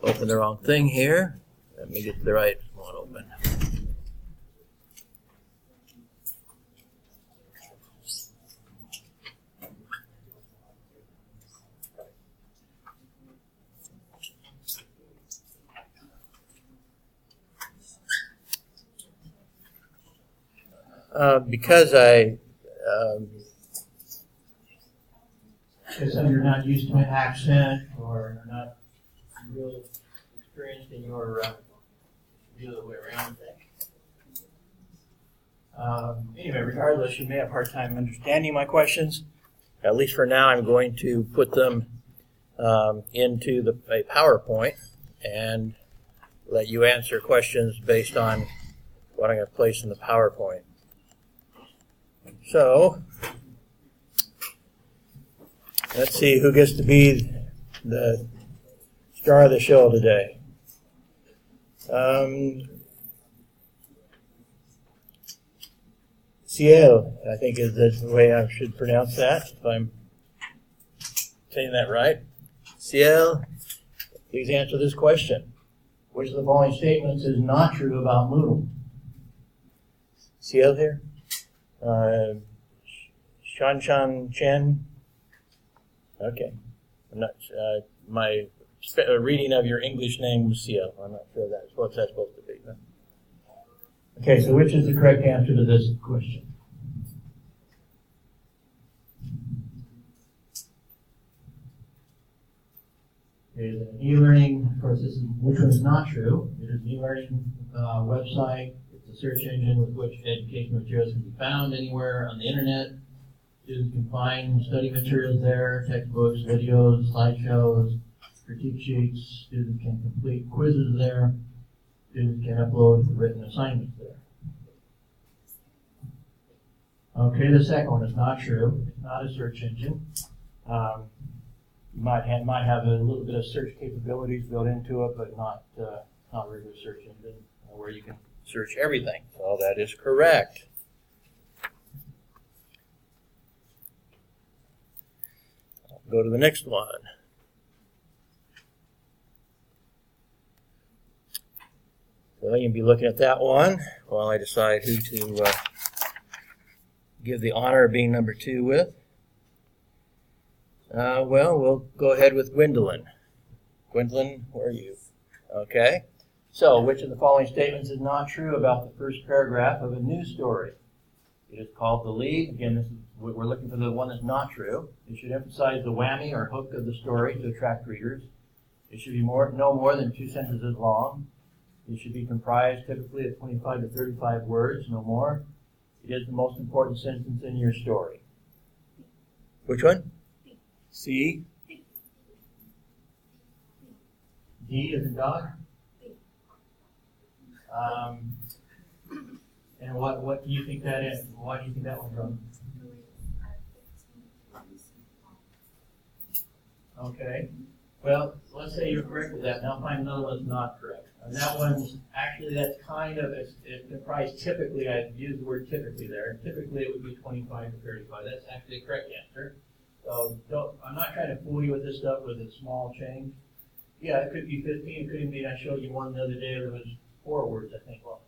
Open the wrong thing here. Let me get the right one open. Because you're not used to an accent or you're not real experienced in your the other way around thing. Anyway, regardless, you may have a hard time understanding my questions. At least for now, I'm going to put them into a PowerPoint and let you answer questions based on what I'm going to place in the PowerPoint. So, let's see who gets to be the star of the show today. Ciel, I think is the way I should pronounce that, if I'm saying that right. Ciel, please answer this question. Which of the following statements is not true about Lule? Ciel here? Shan Chen? Okay. I'm not. My reading of your English name was Ciel. I'm not sure that's what that's supposed to be. No? Okay, so which is the correct answer to this question? It is an e-learning. Of course, this is which one is not true. It is an e-learning website. It's a search engine with which educational materials can be found anywhere on the internet. Students can find study materials there, textbooks, videos, slideshows, critique sheets. Students can complete quizzes there. Students can upload written assignments there. Okay, the second one is not true. It's not a search engine. You might have a little bit of search capabilities built into it, but not really a search engine where you can search everything. So that is correct. Go to the next one. So you can be looking at that one while I decide who to give the honor of being number 2 with. Well, we'll go ahead with Gwendolyn. Gwendolyn, where are you? Okay. So, which of the following statements is not true about the first paragraph of a news story? It is called the lead. Again, this is, we're looking for the one that's not true. It should emphasize the whammy or hook of the story to attract readers. It should be no more than 2 sentences long. It should be comprised typically of 25 to 35 words, no more. It is the most important sentence in your story. Which one? C. D as in dog? And what do you think that is? Why do you think that one's wrong? Okay. Well, let's say you're correct with that. Now find another one that's not correct. And that one's actually, that's kind of, it's comprised typically, I use the word typically there. Typically it would be 25 to 35. That's actually the correct answer. So I'm not trying to fool you with this stuff with a small change. Yeah, it could be 15. It could even be, I showed you one the other day that was 4 words, I think. Well,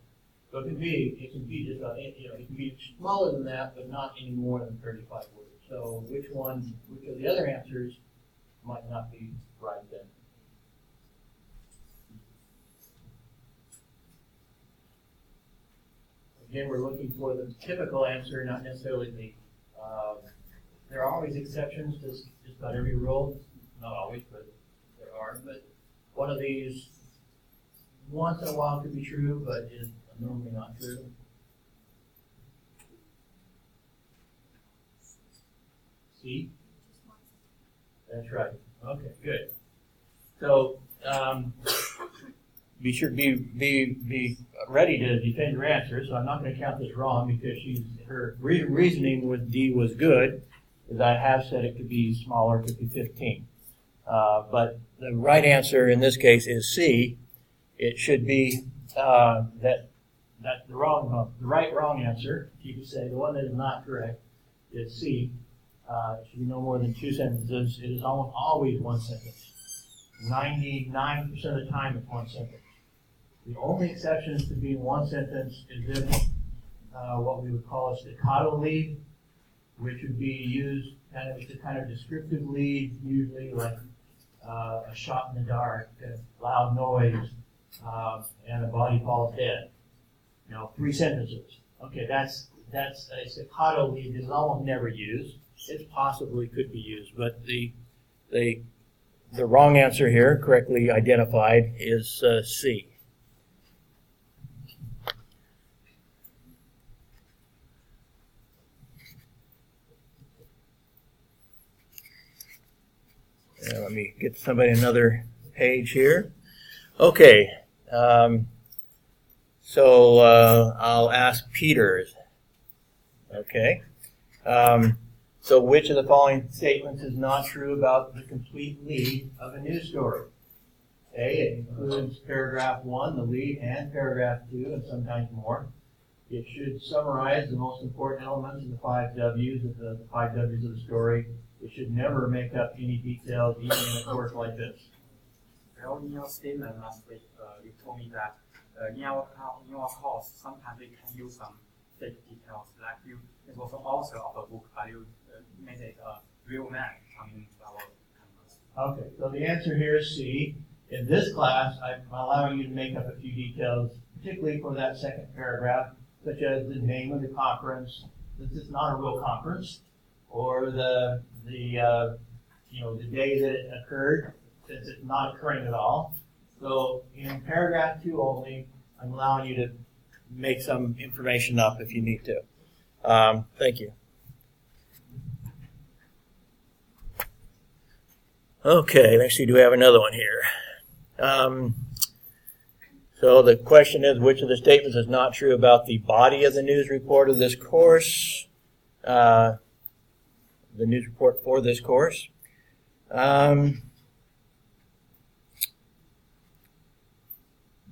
so it can be just, it can be smaller than that, but not any more than 35 words. So which of the other answers might not be right then? Again, we're looking for the typical answer, not necessarily the. There are always exceptions to just about every rule. Not always, but there are. But one of these, once in a while, could be true, but is normally not true. See? That's right. Okay, good. So be sure be ready to defend your answer. So I'm not going to count this wrong because her reasoning with D was good. As I have said, it could be smaller, it could be 15. But the right answer in this case is C. It should be that's the wrong answer. You could say the one that is not correct is C. It should be no more than 2 sentences. It is almost always 1 sentence. 99% of the time it's one sentence. The only exceptions to being one sentence is if what we would call a staccato lead, which would be used it's a kind of descriptive lead, usually like a shot in the dark, a loud noise, and a body falls dead. 3 sentences. Okay, that's a staccato lead is almost never used. It possibly could be used, but the wrong answer here, correctly identified, is C. Let me get somebody another page here. Okay, so I'll ask Peter. Okay. So which of the following statements is not true about the complete lead of a news story? A, it includes paragraph 1, the lead, and paragraph 2, and sometimes more. It should summarize the most important elements of the 5 W's of the 5 W's of the story. It should never make up any details, even in a course like this. Well, in your statement last week, you told me that in our course, sometimes we can use some fake details, like it was the author of a book, but you made it a real man coming to our campus. Okay, so the answer here is C. In this class, I'm allowing you to make up a few details, particularly for that second paragraph, such as the name of the conference, since it's not a real conference, or the day that it occurred, since it's not occurring at all. So in paragraph 2 only, I'm allowing you to make some information up if you need to. Thank you. Okay, let's see, do we have another one here? So the question is, which of the statements is not true about the body of the news report of this course? The news report for this course.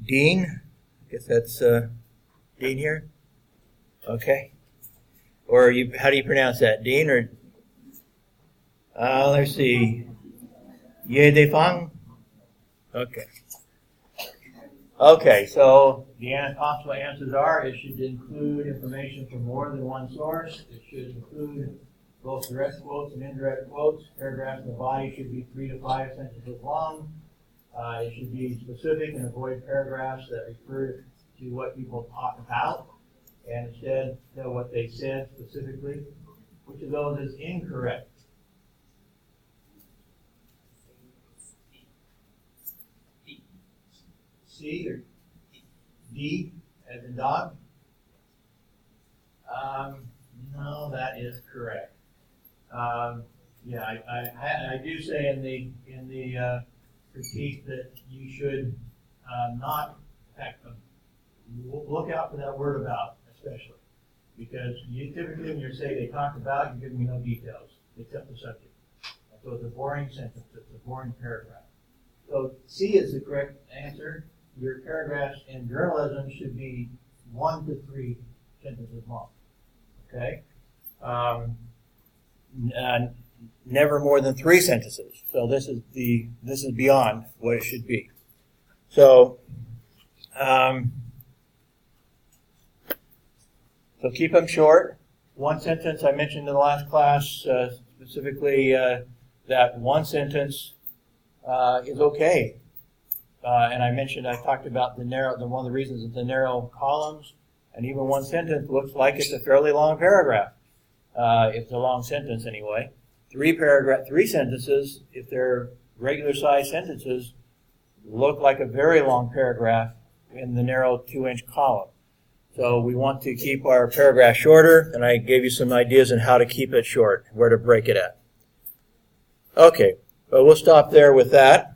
Dean, I guess that's Dean here. Okay. Or how do you pronounce that? Dean or? Let's see. Ye De Fang? Okay. Okay, so the possible answers are, it should include information from more than one source. It should include both direct quotes and indirect quotes. Paragraphs in the body should be 3 to 5 sentences long. It should be specific and avoid paragraphs that refer to what people talk about, and instead know what they said specifically. Which of those is incorrect? C or D as in dog? No, that is correct. I do say in the critique that you should not look out for that word about, especially, because you typically when you say they talk about, you give me no details except the subject. And so it's a boring sentence. It's a boring paragraph. So C is the correct answer. Your paragraphs in journalism should be 1 to 3 sentences long. Okay? Never more than 3 sentences. So this is beyond what it should be. So keep them short. 1 sentence. I mentioned in the last class specifically that 1 sentence is okay. And I talked about one of the reasons is the narrow columns, and even 1 sentence looks like it's a fairly long paragraph. It's a long sentence anyway. 3 sentences, if they're regular size sentences, look like a very long paragraph in the narrow 2-inch column. So we want to keep our paragraph shorter, and I gave you some ideas on how to keep it short, where to break it at. Okay, but we'll stop there with that.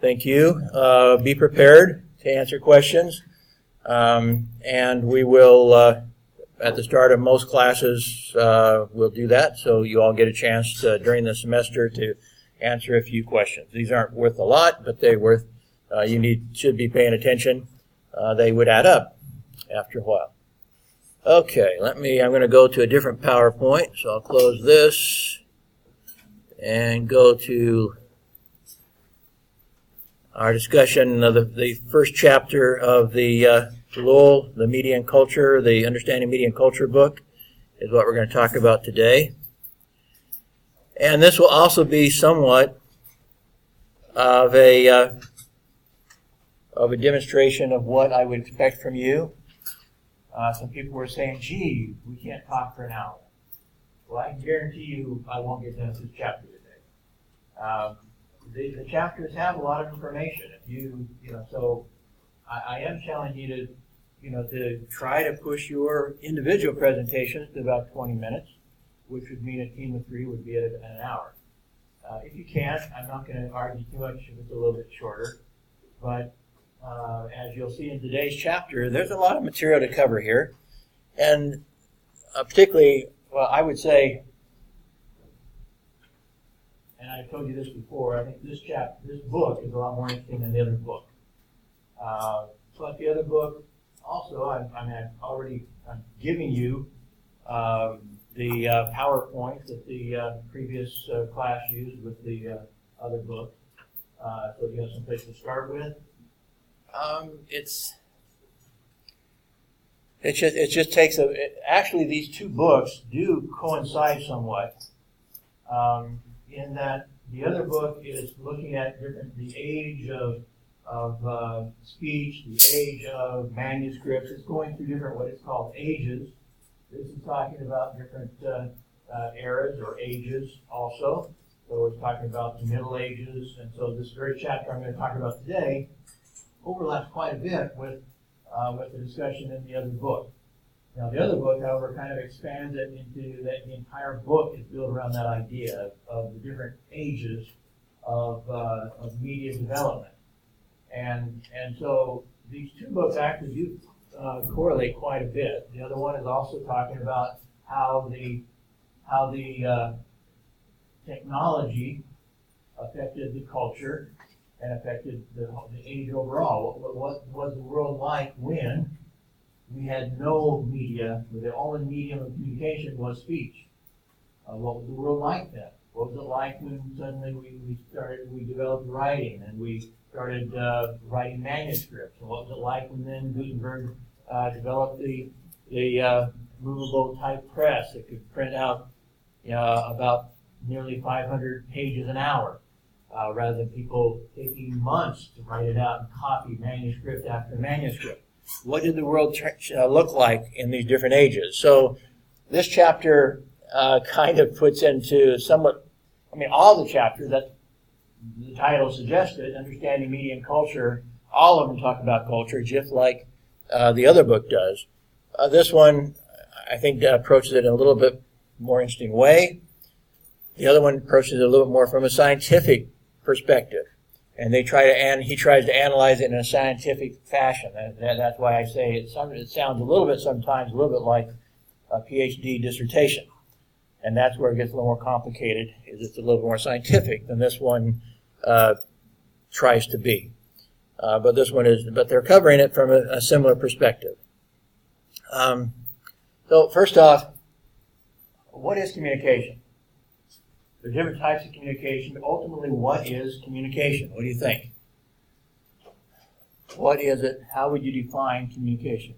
Thank you. Be prepared to answer questions. And we will, at the start of most classes, we'll do that. So you all get a chance during the semester to answer a few questions. These aren't worth a lot, but they're worth, should be paying attention. They would add up after a while. Okay, I'm going to go to a different PowerPoint. So I'll close this and go to our discussion of the first chapter of the Lule, the Media and Culture, the Understanding Media and Culture book, is what we're going to talk about today. And this will also be somewhat of a demonstration of what I would expect from you. Some people were saying, gee, we can't talk for an hour. Well, I can guarantee you I won't get done with this chapter today. The chapters have a lot of information. So I am challenging you to try to push your individual presentations to about 20 minutes, which would mean a team of 3 would be at an hour. If you can't, I'm not going to argue too much if it's a little bit shorter. But as you'll see in today's chapter, there's a lot of material to cover here. And particularly, well, I would say, and I've told you this before, I think this book is a lot more interesting than the other book. But the other book, also, I'm giving you the PowerPoint that the previous class used with the other book. So you have some place to start with. It just takes actually these two books do coincide somewhat, in that the other book is looking at the age of speech, the age of manuscripts. It's going through different what is called ages. This is talking about different eras or ages also. So it's talking about the Middle Ages, and so this very chapter I'm going to talk about today overlaps quite a bit with the discussion in the other book. Now, the other book, however, kind of expands it into that the entire book is built around that idea of the different ages of media development. And so these two books actually do correlate quite a bit. The other one is also talking about how the technology affected the culture and affected the age overall. What was the world like when we had no media, where the only medium of communication was speech? What was the world like then? What was it like when suddenly we developed writing and we started writing manuscripts? And what was it like when then Gutenberg developed the movable type press that could print out about nearly 500 pages an hour, rather than people taking months to write it out and copy manuscript after manuscript? What did the world look like in these different ages? So this chapter kind of puts into somewhat, all the chapters that the title suggested, Understanding Media and Culture, all of them talk about culture, just like the other book does. This one, I think, approaches it in a little bit more interesting way. The other one approaches it a little bit more from a scientific perspective. And he tries to analyze it in a scientific fashion. That's why I say it sounds a little bit like a PhD dissertation. And that's where it gets a little more complicated, is it's a little more scientific than this one tries to be. But they're covering it from a similar perspective. So first off, what is communication? There are different types of communication, but ultimately, what is communication? What do you think? What is it? How would you define communication?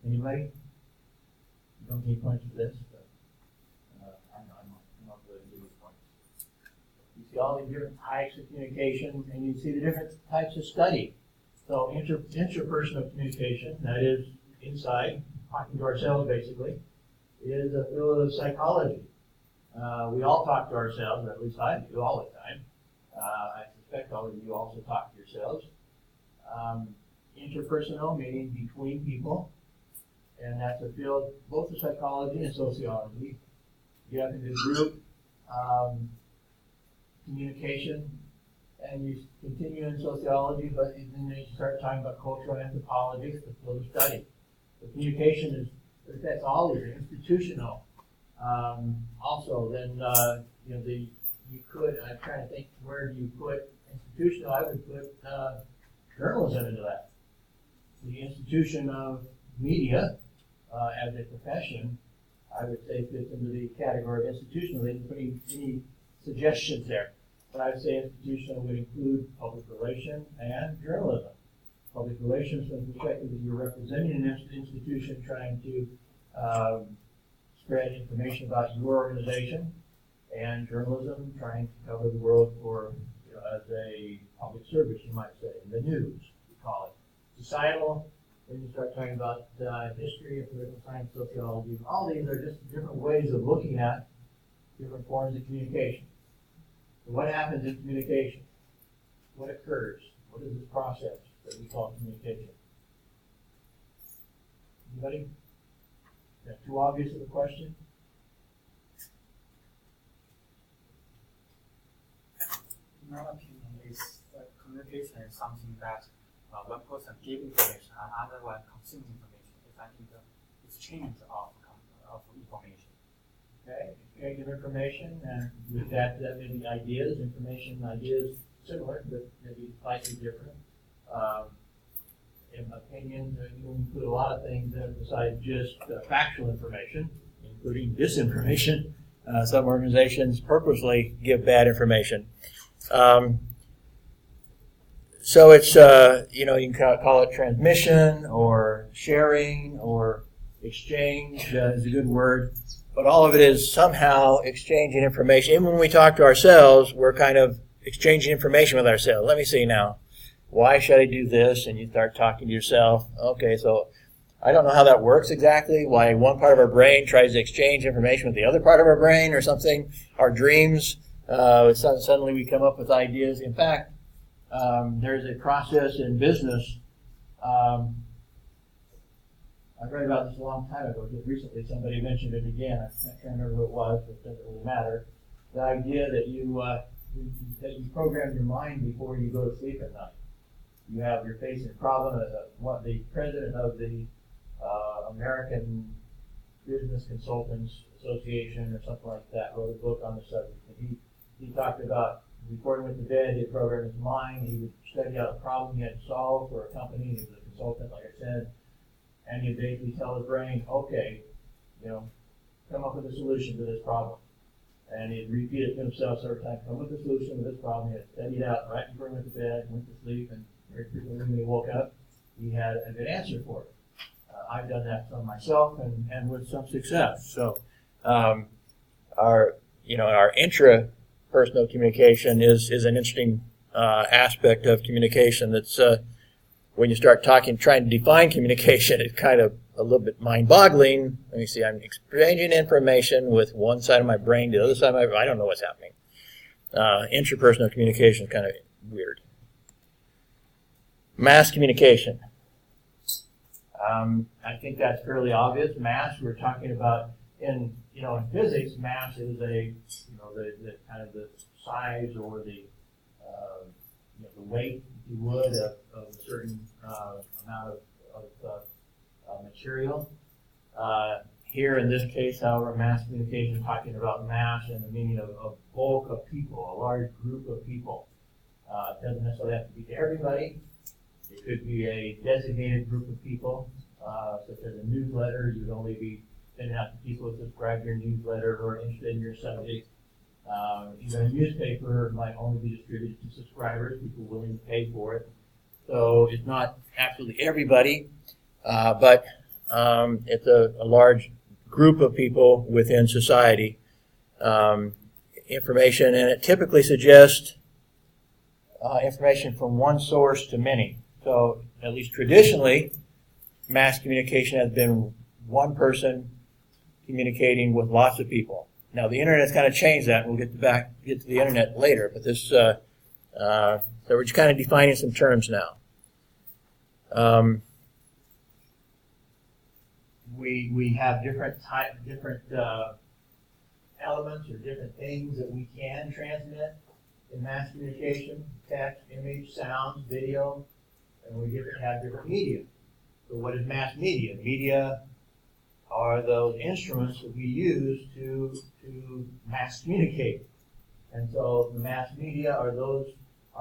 Anybody? You don't need points for this, but I'm not going to give you points. You see all the different types of communication, and you see the different types of study. So interpersonal communication, that is inside, talking to ourselves basically, is a field of psychology. We all talk to ourselves, or at least I do all the time. I suspect all of you also talk to yourselves. Interpersonal, meaning between people, and that's a field both of psychology and sociology. You have into group communication, and you continue in sociology, but then you start talking about cultural anthropology, it's the field of study. The communication that's all of it, institutional. Also, then I'm trying to think, where do you put institutional? I would put journalism into that. The institution of media as a profession, I would say, fits into the category of institutional. They didn't put any suggestions there. When I say institutional, would include public relations and journalism. Public relations from the perspective that you're representing an institution trying to spread information about your organization, and journalism trying to cover the world for, as a public service, you might say, the news, we call it. Societal, when you start talking about history and political science, sociology, all these are just different ways of looking at different forms of communication. So what happens in communication? What occurs? What is this process that we call communication? Anybody? Is that too obvious of a question? In my opinion, communication is something that one person gives information and another one consumes information. It's an exchange of information. Okay, exchange of information, and with that may be ideas, ideas similar, but maybe slightly different. In opinions, you can include a lot of things besides just factual information, including disinformation. Some organizations purposely give bad information. So it's, you can call it transmission or sharing or exchange is a good word. But all of it is somehow exchanging information. Even when we talk to ourselves, we're kind of exchanging information with ourselves. Let me see now. Why should I do this? And you start talking to yourself. Okay, so I don't know how that works exactly, why one part of our brain tries to exchange information with the other part of our brain or something. Our dreams, suddenly we come up with ideas. In fact, there's a process in business. I read about this a long time ago. Just recently somebody mentioned it again. I can't remember who it was, but it doesn't really matter. The idea that you program your mind before you go to sleep at night. You're facing a problem. The president of the American Business Consultants Association or something like that wrote a book on the subject. And he talked about before he went to bed, he'd program his mind. He would study out a problem he had to solve for a company. He was a consultant, like I said. And he'd basically tell his brain, okay, come up with a solution to this problem. And he'd repeat it to himself several times, come up with a solution to this problem. He had studied it out right before he went to bed, went to sleep, and very frequently when he woke up, he had a good answer for it. I've done that for myself and with some success. So our intrapersonal communication is an interesting aspect of communication that's when you start trying to define communication, it's kind of a little bit mind-boggling. Let me see, I'm exchanging information with one side of my brain, the other side of my brain. I don't know what's happening. Intrapersonal communication is kind of weird. Mass communication. I think that's fairly obvious. Mass, we're talking about in physics, mass is the kind of the size or the weight, if you would, of a certain amount of material. Here in this case, however, mass communication is talking about mass and the meaning of a bulk of people, a large group of people. It doesn't necessarily have to be to everybody. It could be a designated group of people, such as a newsletter. You'd only be sending out to people who subscribe to your newsletter or are interested in your subject. Even a newspaper might only be distributed to subscribers, people willing to pay for it. So it's not absolutely everybody, but it's a large group of people within society. Information, and it typically suggests information from one source to many. So at least traditionally, mass communication has been one person communicating with lots of people. Now, the Internet's kind of changed that. We'll get to the Internet later, but this, so we're just kind of defining some terms now. We have different elements or different things that we can transmit in mass communication: text, image, sound, video, and we have different media. So, what is mass media? Media are those instruments that we use to mass communicate. And so the mass media are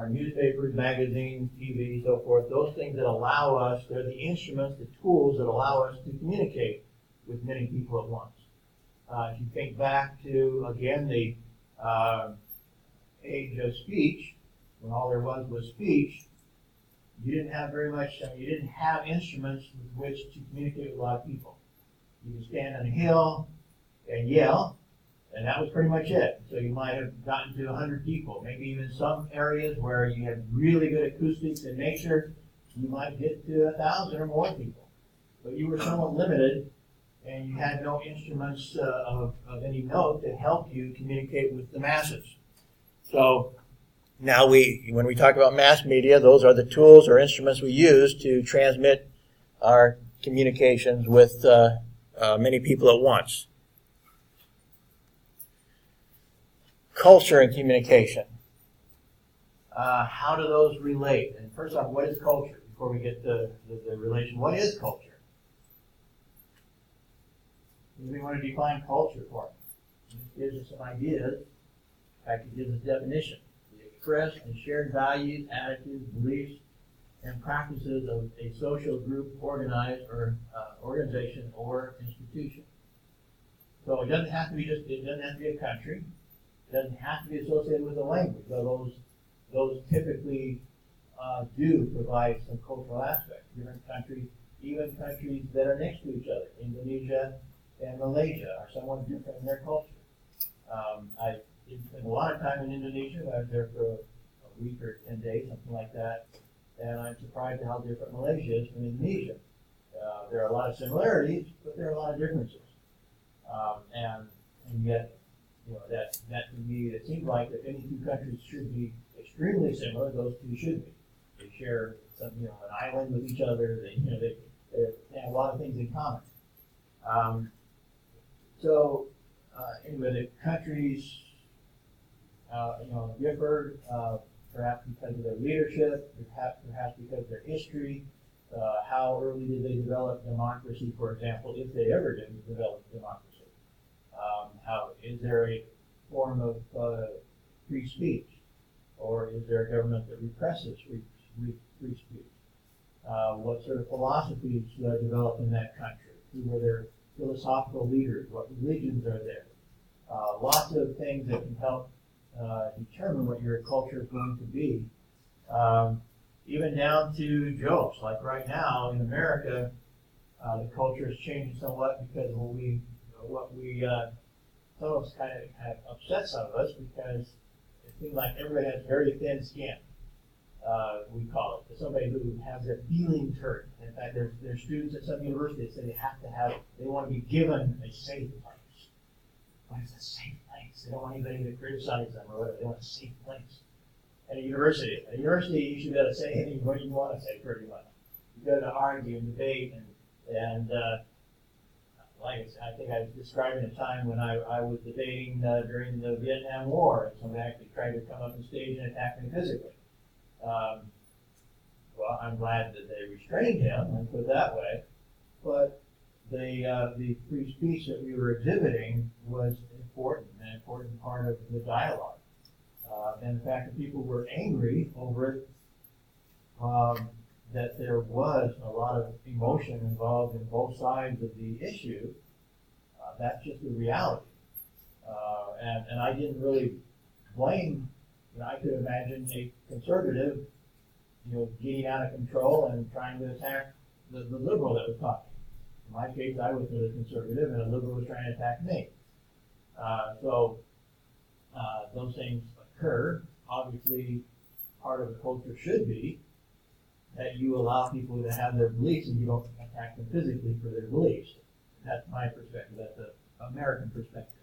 newspapers, magazines, TV, so forth, those things that allow us, they're the instruments, the tools that allow us to communicate with many people at once. If you think back to, again, the age of speech, when all there was speech, you didn't have very much, you didn't have instruments with which to communicate with a lot of people. You could stand on a hill and yell, and that was pretty much it. So you might have gotten to 100 people. Maybe even some areas where you had really good acoustics in nature, you might get to 1,000 or more people. But you were somewhat limited, and you had no instruments of any note to help you communicate with the masses. So now when we talk about mass media, those are the tools or instruments we use to transmit our communications with many people at once. Culture and communication. How do those relate? And first off, what is culture? Before we get to the relation, what is culture? We want to define culture for us. It gives us some ideas. In fact, it gives us definition. The expressed and shared values, attitudes, beliefs, and practices of a social group, organized or organization or institution. So it doesn't have to be a country. It doesn't have to be associated with a language, though those typically do provide some cultural aspects. Different countries, even countries that are next to each other, Indonesia and Malaysia, are somewhat different in their culture. I spent a lot of time in Indonesia. I was there for a week or 10 days, something like that, and I'm surprised at how different Malaysia is from Indonesia. There are a lot of similarities, but there are a lot of differences. And yet, that to me, it seems like if any two countries should be extremely similar, those two should be. They share an island with each other. They have a lot of things in common. Anyway, the countries, differ, perhaps because of their leadership, perhaps because of their history. How early did they develop democracy, for example, if they ever did develop democracy? How is there a form of free speech, or is there a government that represses free speech? What sort of philosophies developed in that country? Who were their philosophical leaders? What religions are there? Lots of things that can help determine what your culture is going to be. Even down to jokes. Like right now in America, the culture is changing somewhat because some of us kind of upset some of us because it seems like everybody has very thin skin. We call it. Somebody who has their feelings hurt. In fact, there's students at some universities that say they want to be given a safe place. What is a safe place? They don't want anybody to criticize them or whatever. They want a safe place. At a university, you should be able to say anything what you want to say pretty much. You go to argue and debate and like I think I was describing a time when I was debating during the Vietnam War, and somebody actually tried to come up on stage and attack me physically. Well, I'm glad that they restrained him, and put it that way. But the free speech that we were exhibiting was an important part of the dialogue. And the fact that people were angry over it, that there was a lot of emotion involved in both sides of the issue, that's just the reality. And I didn't really blame, I could imagine a conservative, getting out of control and trying to attack the liberal that was talking. In my case, I was a conservative and a liberal was trying to attack me. Those things occur. Obviously, part of the culture should be that you allow people to have their beliefs and you don't attack them physically for their beliefs. That's my perspective. That's an American perspective.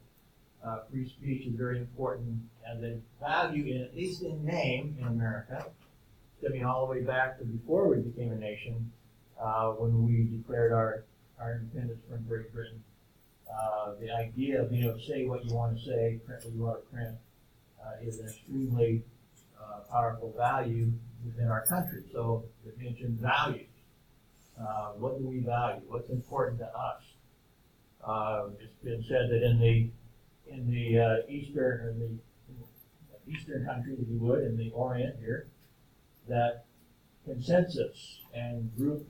Free speech is very important as a value, at least in name, in America. Stemming all the way back to before we became a nation, when we declared our independence from Great Britain. The idea of being able to say what you want to say, print what you want to print, is an extremely powerful value within our country. So it mentioned values. What do we value? What's important to us? It's been said that in the eastern countries, if you would, in the Orient here, that consensus and group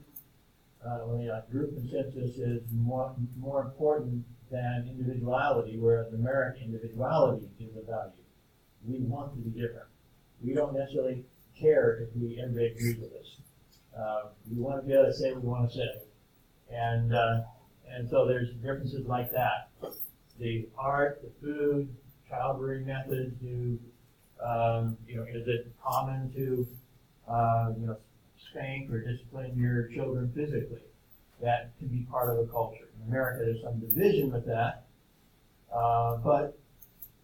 consensus is more important than individuality, whereas in America, individuality is a value. We want to be different. We don't necessarily care if everybody agrees with us. We want to be able to say what we want to say. And so there's differences like that. The art, the food, child rearing methods, is it common to, spank or discipline your children physically? That can be part of a culture. In America, there's some division with that, but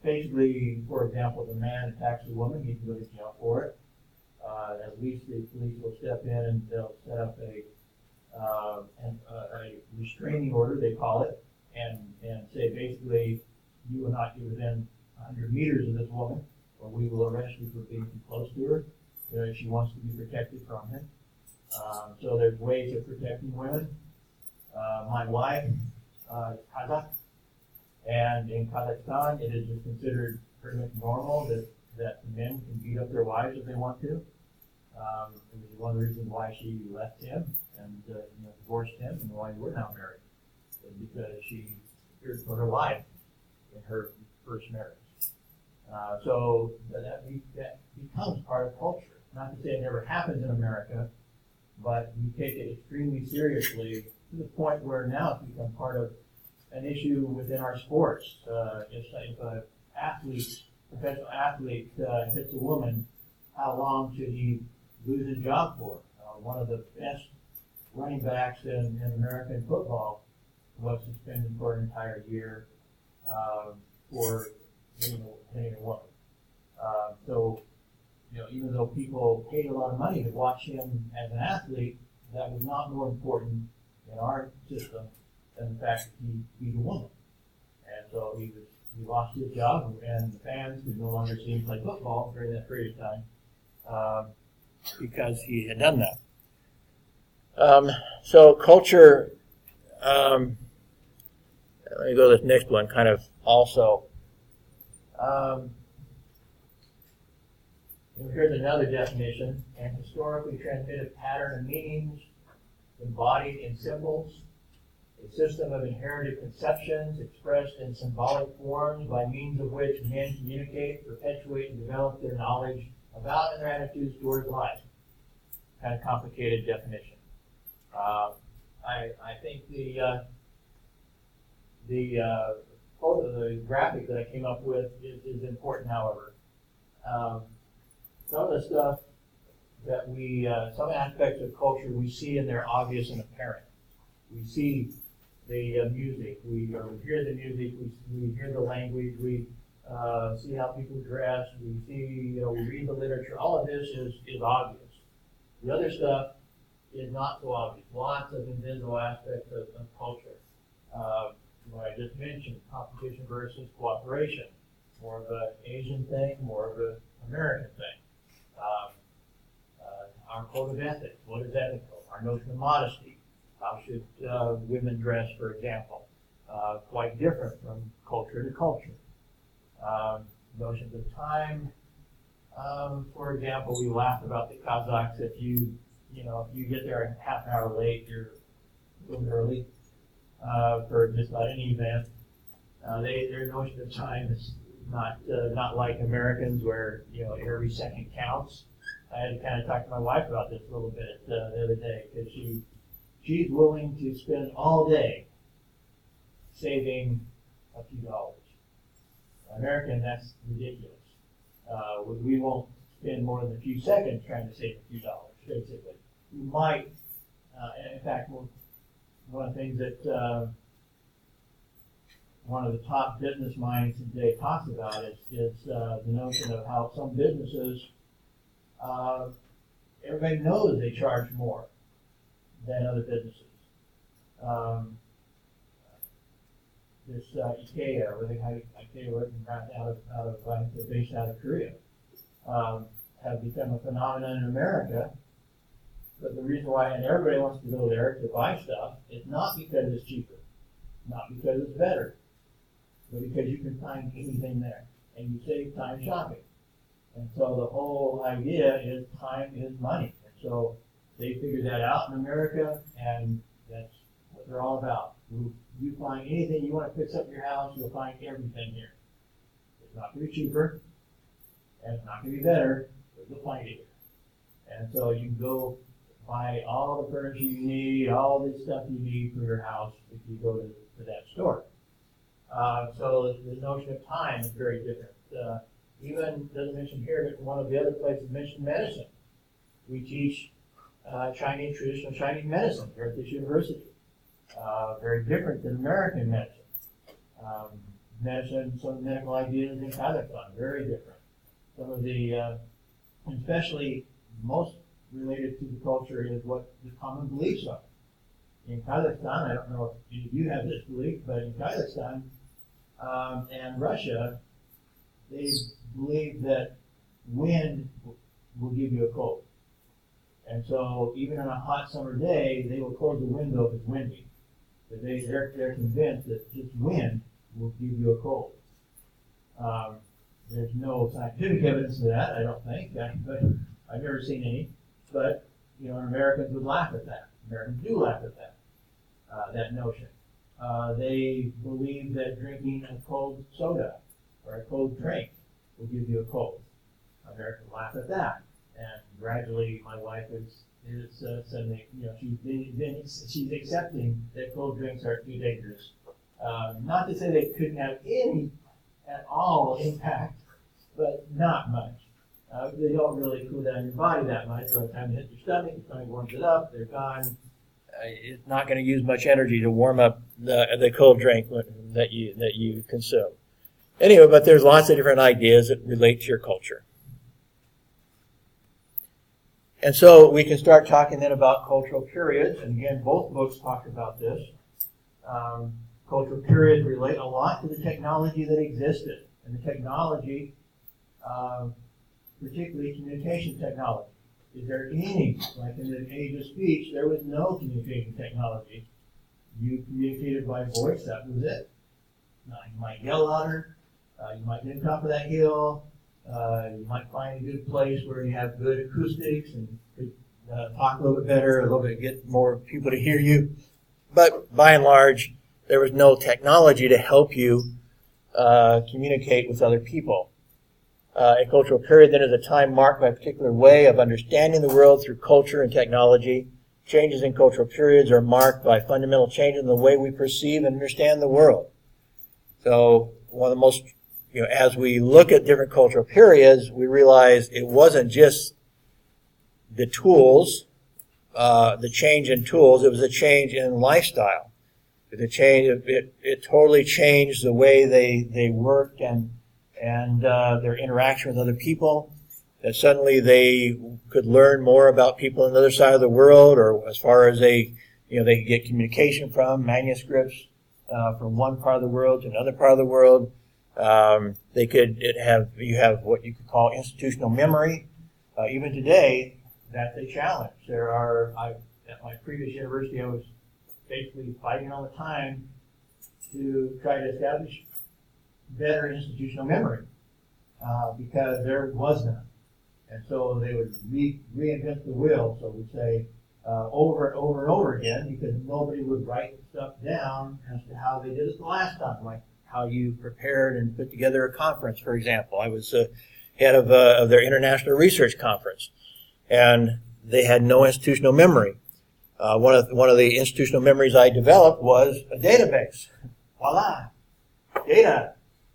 basically, for example, if a man attacks a woman, he can go to jail for it. At least the police will step in and they'll set up a restraining order, they call it, and say basically, you will not get within 100 meters of this woman, or we will arrest you for being too close to her. If she wants to be protected from him. So there's ways of protecting women. My wife is Kazakh, and in Kazakhstan, it is just considered pretty much normal that the men can beat up their wives if they want to. It was one of the reasons why she left him and divorced him, and why we're now married, because she feared for her life in her first marriage. So that becomes part of culture. Not to say it never happens in America, but we take it extremely seriously to the point where now it's become part of an issue within our sports. If an professional athlete hits a woman, how long should he lose his job for? One of the best running backs in American football was suspended for an entire year for hitting a woman. So, even though people paid a lot of money to watch him as an athlete, that was not more important in our system than the fact that he beat a woman. And so he lost his job, and the fans could no longer see him play football during that period of time because he had done that. So culture, let me go to this next one, kind of also. Here's another definition: an historically transmitted pattern of meanings embodied in symbols, a system of inherited conceptions expressed in symbolic forms by means of which men communicate, perpetuate, and develop their knowledge about and their attitudes towards life. Kind of complicated definition. I think the graphic that I came up with is important, however. Some of the stuff that some aspects of culture we see and they're obvious and apparent. We see the music, we hear the music, we hear the language, we see how people dress, we see, we read the literature. All of this is obvious. The other stuff is not so obvious. Lots of invisible aspects of culture. What I just mentioned, competition versus cooperation. More of an Asian thing, more of an American thing. Our code of ethics, what is ethical? Our notion of modesty. How should women dress, for example? Quite different from culture to culture. Notions of time. For example, we laugh about the Kazakhs. If you get there half an hour late, you're a little early for just about any event. Their notion of time is not like Americans, where every second counts. I had to kind of talk to my wife about this a little bit the other day, because she's willing to spend all day saving a few dollars. American, that's ridiculous. We won't spend more than a few seconds trying to save a few dollars, basically. We might, in fact, one of the things that one of the top business minds today talks about is the notion of how some businesses, everybody knows they charge more than other businesses. This IKEA, where IKEA they're based out of Korea, have become a phenomenon in America. But the reason why, and everybody wants to go there to buy stuff, is not because it's cheaper, not because it's better, but because you can find anything there, and you save time shopping. And so the whole idea is time is money. And so they figured that out in America, and that's what they're all about. You find anything you want to fix up your house, you'll find everything here. It's not going to be cheaper. and it's not going to be better, but you'll find it here. And so you can go buy all the furniture you need, all the stuff you need for your house if you go to that store. So the notion of time is very different. Even, doesn't mention here, but one of the other places mentioned medicine. We teach traditional Chinese medicine here at this university. Very different than American medicine. Some of the medical ideas in Kazakhstan, very different. Some of the, especially most related to the culture is what the common beliefs are. In Kazakhstan, I don't know if you have this belief, but in Kazakhstan and Russia, they believe that wind will give you a cold. And so even on a hot summer day, they will close the window if it's windy. But they're convinced that just wind will give you a cold. There's no scientific evidence of that, I don't think, but I've never seen any. But, Americans would laugh at that. Americans do laugh at that notion. They believe that drinking a cold soda or a cold drink will give you a cold. Americans laugh at that. And gradually, my wife is suddenly, she's accepting that cold drinks are too dangerous. Not to say they couldn't have any at all impact, but not much. They don't really cool down your body that much. By the time they hit your stomach, your stomach warms it up, they're gone. It's not going to use much energy to warm up the cold drink that you consume. Anyway, but there's lots of different ideas that relate to your culture. And so we can start talking then about cultural periods. And again, both books talk about this. Cultural periods relate a lot to the technology that existed. And the technology, particularly communication technology. Is there any, like in the age of speech, there was no communication technology. You communicated by voice, that was it. Now, you might yell louder, you might get on top of that hill, you might find a good place where you have good acoustics and could talk a little bit better, a little bit, get more people to hear you. But by and large, there was no technology to help you communicate with other people. A cultural period then is a time marked by a particular way of understanding the world through culture and technology. Changes in cultural periods are marked by fundamental changes in the way we perceive and understand the world. So one of the most, as we look at different cultural periods, we realize it wasn't just the tools, the change in tools, it was a change in lifestyle. It totally changed the way they worked and their interaction with other people, that suddenly they could learn more about people on the other side of the world, or as far as they could get communication from manuscripts from one part of the world to another part of the world. You have what you could call institutional memory. Even today, that's a challenge. At my previous university, I was basically fighting all the time to try to establish better institutional memory because there was none. And so they would reinvent the wheel, so we say, over and over and over again, because nobody would write stuff down as to how they did it the last time, like how you prepared and put together a conference, for example. I was head of their international research conference, and they had no institutional memory. One of the institutional memories I developed was a database. Voila! Data.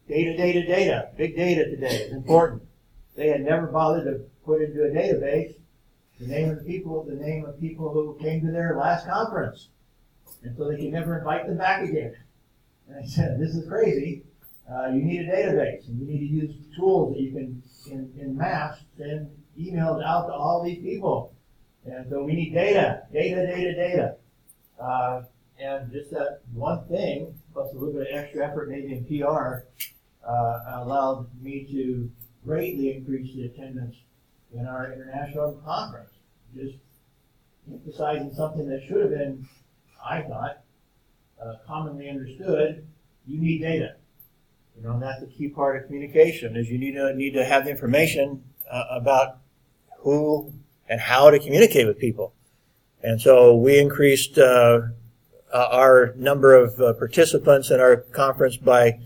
Big data today is important. They had never bothered to put into a database the name of people who came to their last conference. And so they could never invite them back again. And I said, this is crazy. You need a database, and you need to use tools that you can, in mass, send emails out to all these people. And so we need data. And just that one thing, plus a little bit of extra effort maybe in PR, allowed me to greatly increase the attendance in our international conference. Just emphasizing something that should have been, I thought, commonly understood. You need data. And that's a key part of communication, is you need to have the information about who and how to communicate with people. And so we increased our number of participants in our conference by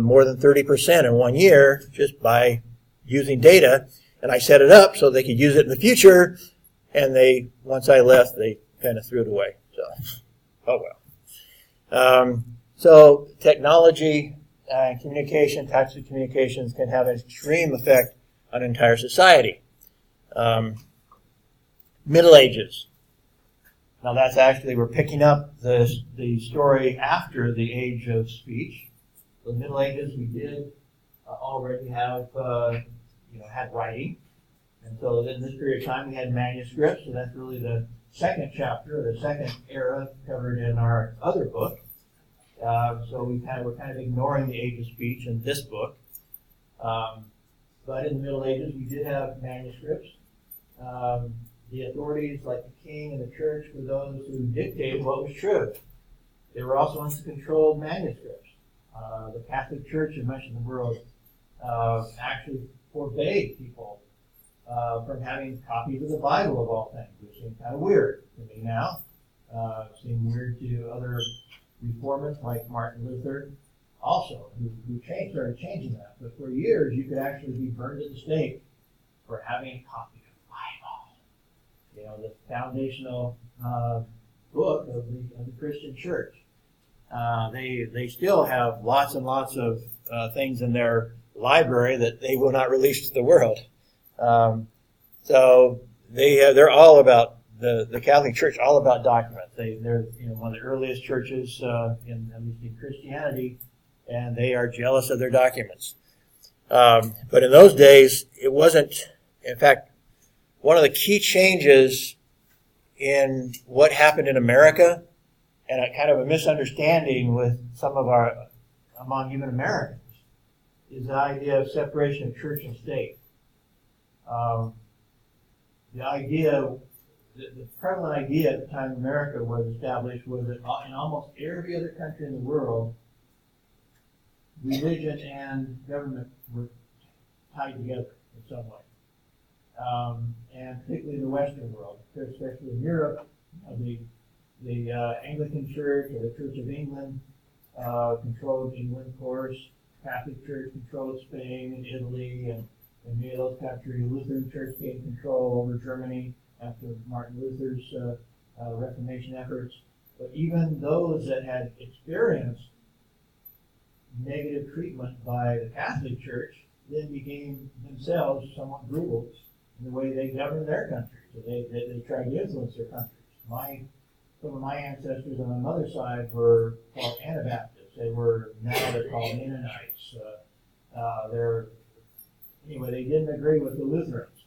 more than 30% in 1 year, just by using data, and I set it up so they could use it in the future, and once I left, they kind of threw it away. So, oh well. So technology and communication, types of communications can have an extreme effect on an entire society. Middle Ages. Now that's actually, we're picking up the story after the age of speech. The Middle Ages, we did already have, had writing. And so in this period of time, we had manuscripts. So that's really the second chapter, the second era covered in our other book. So we're kind of ignoring the age of speech in this book. But in the Middle Ages, we did have manuscripts. The authorities, like the king and the church, were those who dictated what was true. They were also ones who controlled manuscripts. The Catholic Church in much of the world actually forbade people from having copies of the Bible of all things, which seems kind of weird to me now. Seemed weird to other reformers like Martin Luther also, who started changing that. But for years, you could actually be burned at the stake for having a copy of the Bible, the foundational book of the Christian church. They still have lots and lots of things in their library that they will not release to the world. So they're all about the Catholic Church, all about documents. They're one of the earliest churches at least in Christianity, and they are jealous of their documents. But in those days, it wasn't. In fact, one of the key changes in what happened in America, and a kind of a misunderstanding with among even Americans, is the idea of separation of church and state. The prevalent idea at the time America was established was that in almost every other country in the world, religion and government were tied together in some way. And particularly in the Western world, especially in Europe, the Anglican Church or the Church of England controlled England, of course. Catholic Church controlled Spain and Italy and many of those countries. Lutheran Church gained control over Germany after Martin Luther's Reformation efforts. But even those that had experienced negative treatment by the Catholic Church then became themselves somewhat brutal in the way they governed their country. So they tried to influence their countries. Some of my ancestors on my mother's side were called Anabaptists. Now they're called Mennonites. They didn't agree with the Lutherans.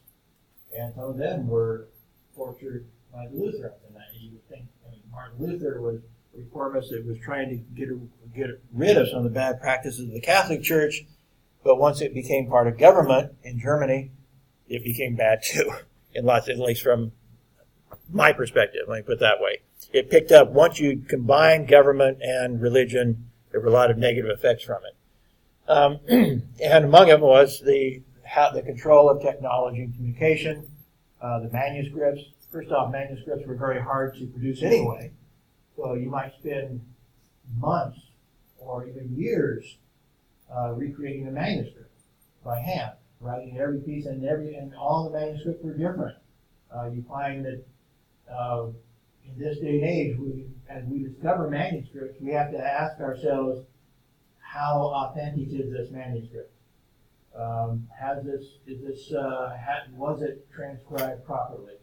And some of them were tortured by the Lutherans. And you would think, Martin Luther was a reformist that was trying to get rid of some of the bad practices of the Catholic Church. But once it became part of government in Germany, it became bad too. At least from my perspective, let me put it that way. It picked up, once you combine government and religion, there were a lot of negative effects from it. And among them was the control of technology and communication, the manuscripts. First off, manuscripts were very hard to produce anyway. So you might spend months or even years recreating a manuscript by hand, writing every piece, and all the manuscripts were different. You find that in this day and age, as we discover manuscripts, we have to ask ourselves, how authentic is this manuscript? Was it transcribed properly?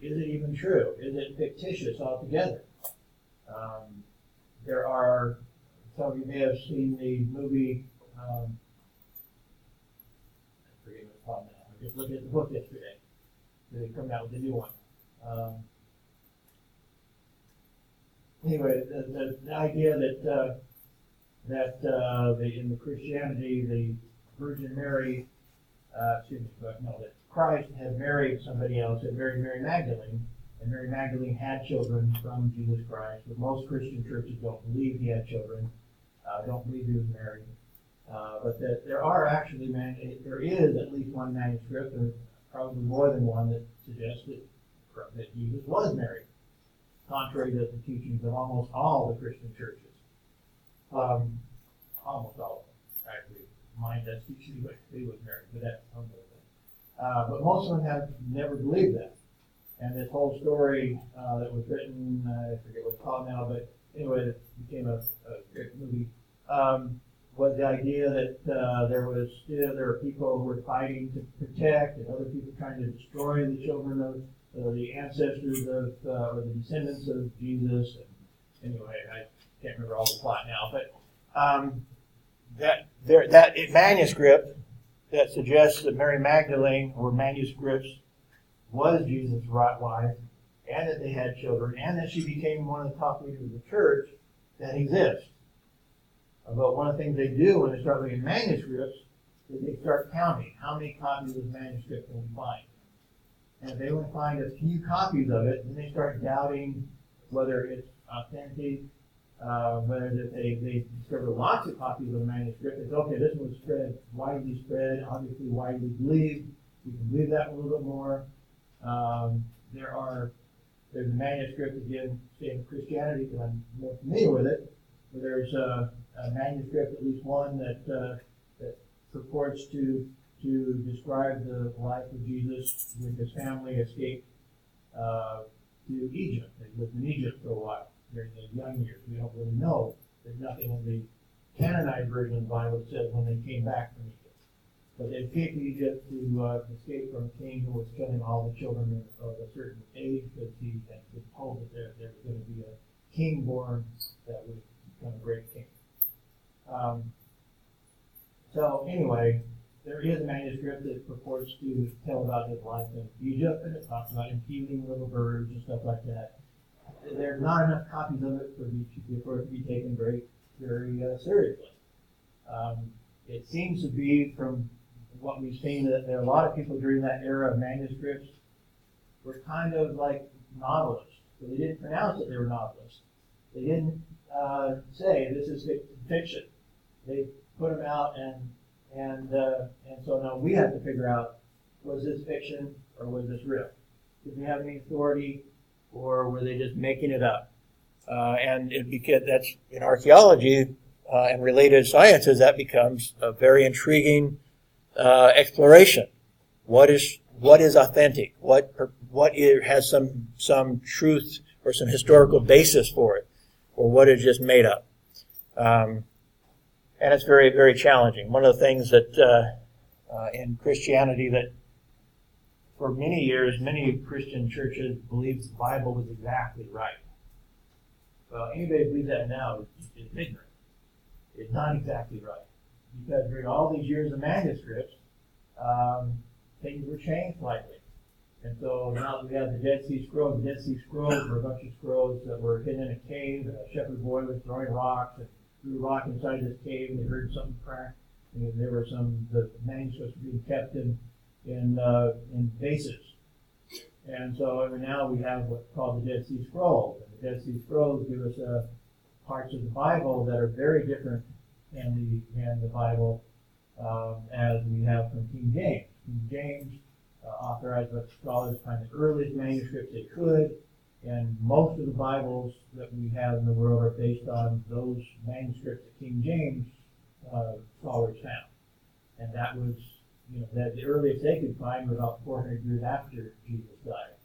Is it even true? Is it fictitious altogether? Some of you may have seen the movie, I forget what it's called now. I just looked at the book yesterday. They come out with a new one. Anyway, the idea that in the Christianity, the Virgin Mary, that Christ had married somebody else, had married Mary Magdalene, and Mary Magdalene had children from Jesus Christ. But most Christian churches don't believe he had children, don't believe he was married. But that there is at least one manuscript, or probably more than one, that suggests that Jesus was married, contrary to the teachings of almost all the Christian churches. Almost all of them, actually. mind us he was married, but that's unbelievable. But most of them have never believed that. And this whole story that was written, I forget what it's called now, but anyway, it became a great movie, was the idea that there were people who were fighting to protect and other people trying to destroy the children of the ancestors of, or the descendants of Jesus. And anyway, I can't remember all the plot now, but that manuscript that suggests that Mary Magdalene, or manuscripts, was Jesus' wife, and that they had children, and that she became one of the top leaders of the church, that exists. But one of the things they do when they start looking at manuscripts is they start counting how many copies of the manuscript can we find. And if they only find a few copies of it, then they start doubting whether it's authentic, whether that they discover lots of copies of the manuscript. It's okay, this one was widely spread, obviously widely believed. We can believe that one a little bit more. There's a manuscript, again, in Christianity, because I'm more familiar with it, where there's a manuscript, at least one, that purports to describe the life of Jesus when his family escaped to Egypt. They lived in Egypt for a while during the young years. We don't really know. There's nothing in the canonized version of the Bible that says when they came back from Egypt. But they escaped Egypt to escape from a king who was killing all the children of a certain age, because he had been told that there was going to be a king born that would become a great king. So anyway, there is a manuscript that purports to tell about his life in Egypt, and it talks about him feeding little birds and stuff like that. There's not enough copies of it for it to be taken very, very seriously. It seems to be, from what we've seen, that there are a lot of people during that era of manuscripts were kind of like novelists. So they didn't pronounce that they were novelists. They didn't say this is fiction. They put them out, and so now we have to figure out, was this fiction or was this real? Did they have any authority, or were they just making it up? Because that's in archaeology and related sciences, that becomes a very intriguing exploration. What is authentic? What has some truth or some historical basis for it, or what is just made up? And it's very, very challenging. One of the things that in Christianity, that for many years, many Christian churches believed the Bible was exactly right. Well, anybody who believes that now is ignorant. It's not exactly right. Because during all these years of manuscripts, things were changed slightly. And so now that we have the Dead Sea Scrolls, were a bunch of scrolls that were hidden in a cave, and a shepherd boy was throwing rocks, and threw a rock inside this cave, and they heard something crack. And there were the manuscripts being kept in vases. And so every now we have what's called the Dead Sea Scrolls. And the Dead Sea Scrolls give us parts of the Bible that are very different than the Bible as we have from King James. King James authorized what scholars find the earliest manuscripts they could, and most of the Bibles that we have in the world are based on those manuscripts that King James scholars found. And that was, that the earliest they could find was about 400 years after Jesus died.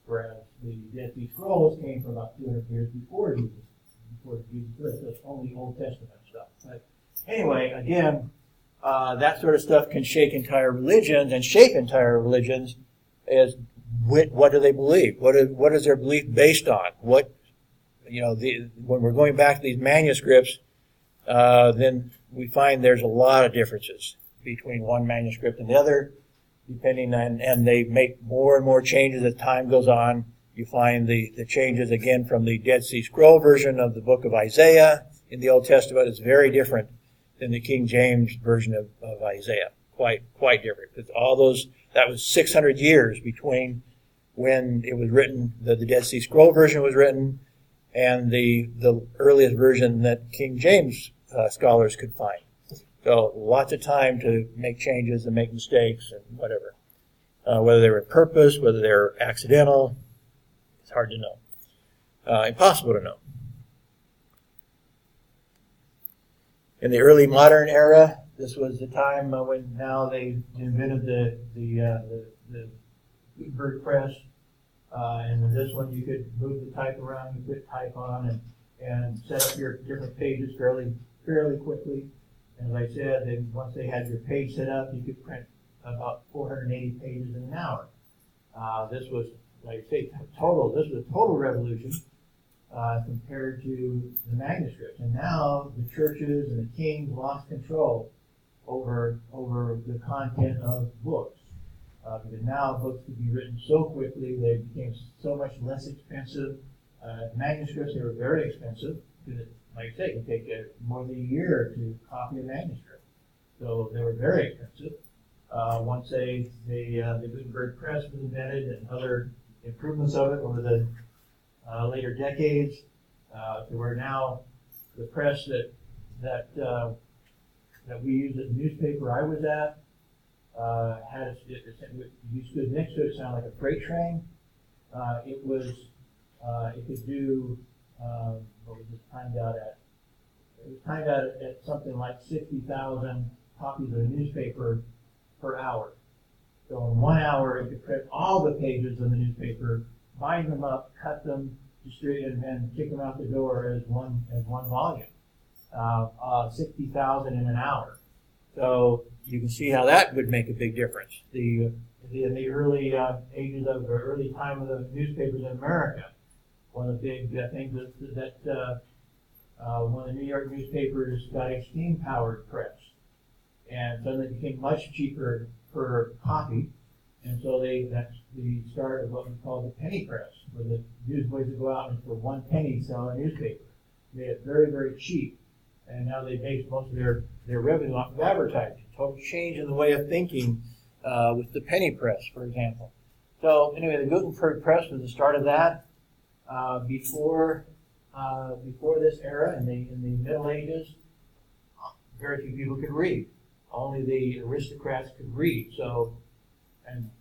Whereas the Dead Sea Scrolls came from about 200 years before Jesus lived. So it's only Old Testament stuff. But anyway, again, that sort of stuff can shake entire religions and shape entire religions. As what do they believe? What is their belief based on? When we're going back to these manuscripts, then we find there's a lot of differences between one manuscript and the other, depending on, and they make more and more changes as time goes on. You find the changes again from the Dead Sea Scroll version of the book of Isaiah in the Old Testament is very different than the King James version of Isaiah. Quite different. Because that was 600 years between when it was written, the Dead Sea Scroll version was written, and the earliest version that King James scholars could find. So lots of time to make changes and make mistakes and whatever. Whether they were on purpose, whether they're accidental, it's hard to know. Impossible to know. In the early modern era, This was the time when now they invented the Gutenberg press, and with this one you could move the type around, you could type on and set up your different pages fairly quickly. And as I said, then once they had your page set up, you could print about 480 pages in an hour. This was, like I say, this was a total revolution compared to the manuscripts. And now the churches and the kings lost control over the content of books. Because now books could be written so quickly, they became so much less expensive. Manuscripts, they were very expensive, because like I say, it could take more than a year to copy a manuscript. So they were very expensive. Once the Gutenberg press was invented and other improvements of it over the later decades, to where now the press that we used at the newspaper I was at you stood next to it, it sounded like a freight train. It could do what was it timed out at? It was timed out at something like 60,000 copies of a newspaper per hour. So in 1 hour, it could print all the pages of the newspaper, bind them up, cut them, distribute them, and kick them out the door as one volume. 60,000 in an hour. So you can see how that would make a big difference. In the early ages of the early time of the newspapers in America, one of the big things that one of the New York newspapers got a steam-powered press, and suddenly it became much cheaper per copy, and so that's the start of what we call the penny press, where the newsboys would go out and for 1 penny sell a newspaper. Made it very, very cheap, and now they base most of their revenue off of advertising. Total change in the way of thinking with the penny press, for example. So anyway, the Gutenberg press was the start of that. Before this era, in the Middle Ages, very few people could read. Only the aristocrats could read. So, and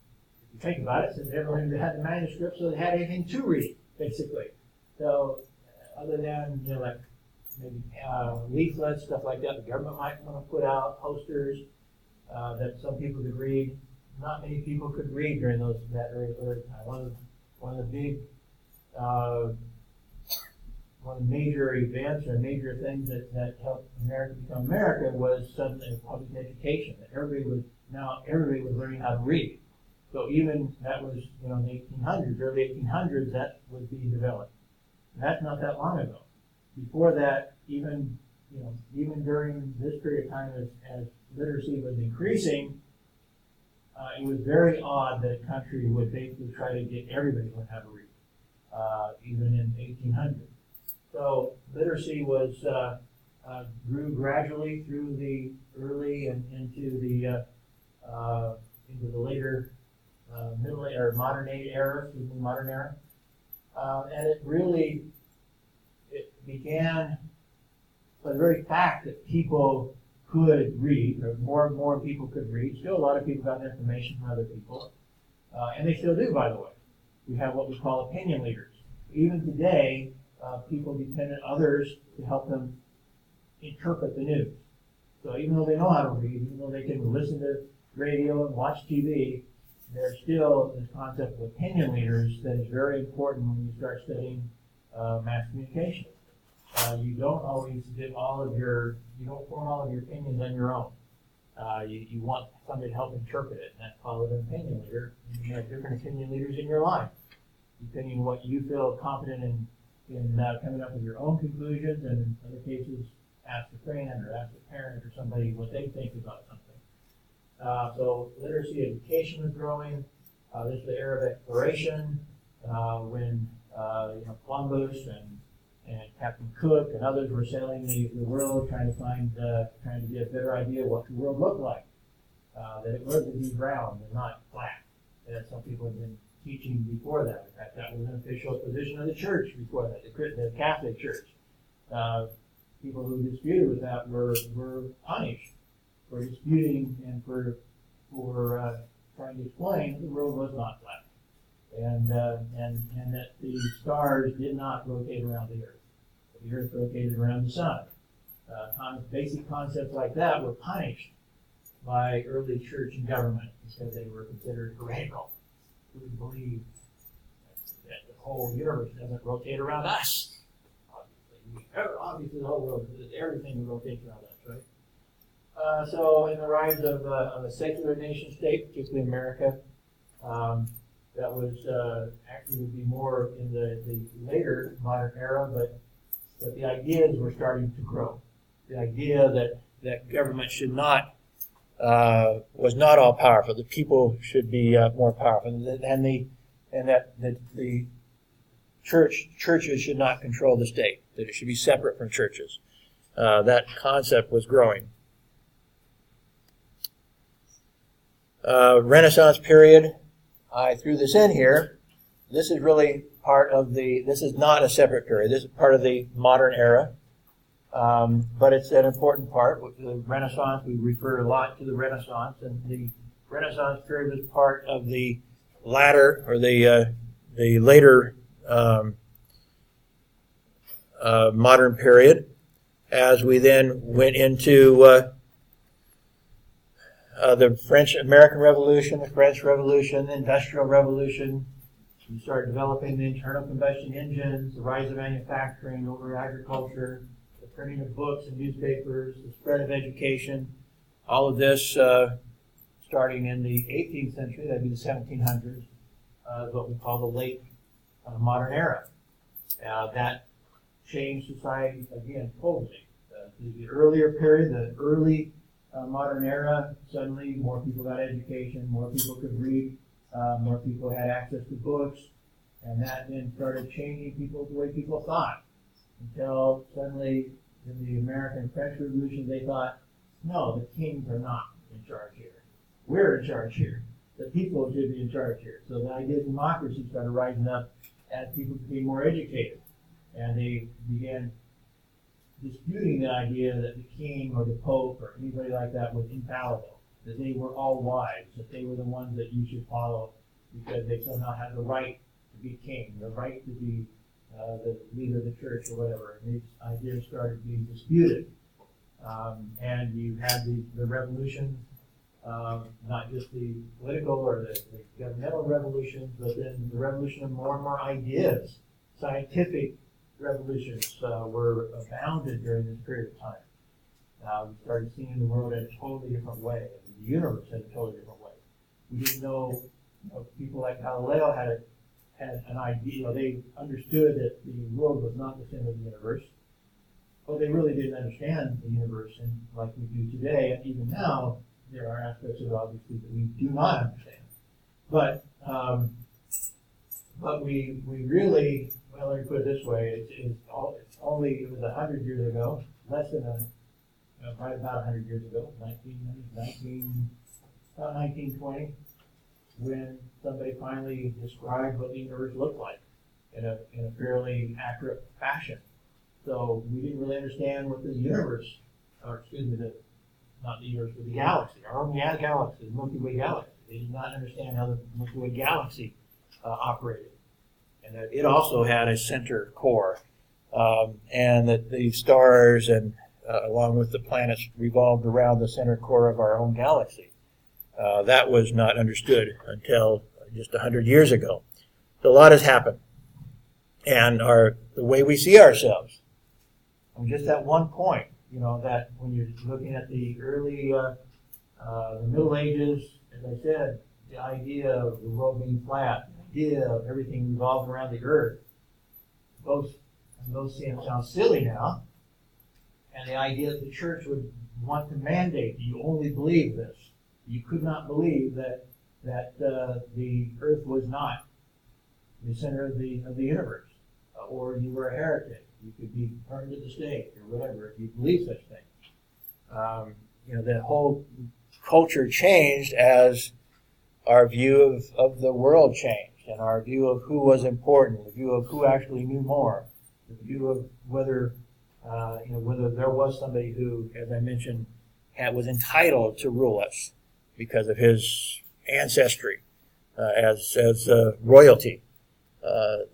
if you think about it, since everyone had the manuscript, so they had anything to read, basically. So, other than like maybe leaflets, stuff like that, the government might want to put out posters that some people could read. Not many people could read during that early time. One of the major events or major things that helped America become America was suddenly public education. That everybody was learning how to read. So even that was in the 1800s, early 1800s, that was being developed. And that's not that long ago. Before that, even during this period of time, as literacy was increasing, it was very odd that a country would basically try to get everybody to learn how to read, even in 1800. So literacy grew gradually through the early and into the later middle or modern era, modern era, and it began by the very fact that people could read, or more and more people could read. Still, a lot of people got information from other people, and they still do, by the way. We have what we call opinion leaders. Even today, people depend on others to help them interpret the news. So even though they know how to read, even though they can listen to radio and watch TV, there's still this concept of opinion leaders that is very important when you start studying mass communication. You don't always you don't form all of your opinions on your own. You want somebody to help interpret it, and that's called an opinion leader. You have different opinion leaders in your life, depending on what you feel confident in coming up with your own conclusions, and in other cases, ask a friend or ask a parent or somebody what they think about something. So literacy education was growing. This is the era of exploration, when Columbus and Captain Cook and others were sailing the world, trying to get a better idea of what the world looked like. That it was indeed round and not flat, as some people have been teaching before that. In fact, that was an official position of the church before that, the Catholic Church. People who disputed with that were punished for disputing and for trying to explain that the world was not flat, and that the stars did not rotate around the earth. The earth rotated around the sun. basic concepts like that were punished by early church and government because they were considered heretical. We believe that the whole universe doesn't rotate around us. Obviously the whole world, everything rotates around us, right? So in the rise of a secular nation state, particularly America, that was actually would be more in the later modern era, but the ideas were starting to grow. The idea that government should not was not all powerful. The people should be more powerful, and that the churches should not control the state. That it should be separate from churches. That concept was growing. Renaissance period. I threw this in here. This is really part of this is not a separate period. This is part of the modern era. But it's an important part. The Renaissance, we refer a lot to the Renaissance, and the Renaissance period was part of the latter, or the later modern period, as we then went into the American Revolution, the French Revolution, the Industrial Revolution. We started developing the internal combustion engines, the rise of manufacturing over agriculture, the printing of books and newspapers, the spread of education. All of this starting in the 18th century, that'd be the 1700s, what we call the late modern era. That changed society again totally. The earlier period, the early modern era, suddenly more people got education, more people could read, more people had access to books, and that then started changing the way people thought. Until suddenly, in the American and French Revolution, they thought, no, the kings are not in charge here. We're in charge here. The people should be in charge here. So the idea of democracy started rising up as people became more educated. And they began disputing the idea that the king or the pope or anybody like that was infallible, that they were all wise, that they were the ones that you should follow because they somehow had the right to be king, the right to be the leader of the church or whatever. And these ideas started being disputed. And you had the revolution, not just the political or the governmental revolutions, but then the revolution of more and more ideas. Scientific revolutions were abounded during this period of time. We started seeing the world in a totally different way, the universe in a totally different way. We didn't know, people like Galileo had an idea, they understood that the world was not the center of the universe. Well, they really didn't understand the universe like we do today, and even now, there are aspects of it, obviously, that we do not understand. But we really, well, let me put it this way, it was 100 years ago, less than right about 100 years ago, 1920, when somebody finally described what the universe looked like in a fairly accurate fashion. So we didn't really understand what the universe, not the universe, but the galaxy, our own galaxy, the Milky Way galaxy. They did not understand how the Milky Way galaxy operated. And that it also had a center core, and that the stars and along with the planets revolved around the center core of our own galaxy. That was not understood until just 100 years ago. So a lot has happened. And the way we see ourselves, from just that one point, that when you're looking at the early, the Middle Ages, as I said, the idea of the world being flat, the idea of everything revolving around the earth, those sound silly now. And the idea that the church would want to mandate that you only believe this. You could not believe that the earth was not the center of the universe, or you were a heretic. You could be burned at the stake or whatever if you believe such things. The whole culture changed as our view of the world changed, and our view of who was important, the view of who actually knew more, the view of whether there was somebody who, as I mentioned, was entitled to rule us because of his ancestry as royalty.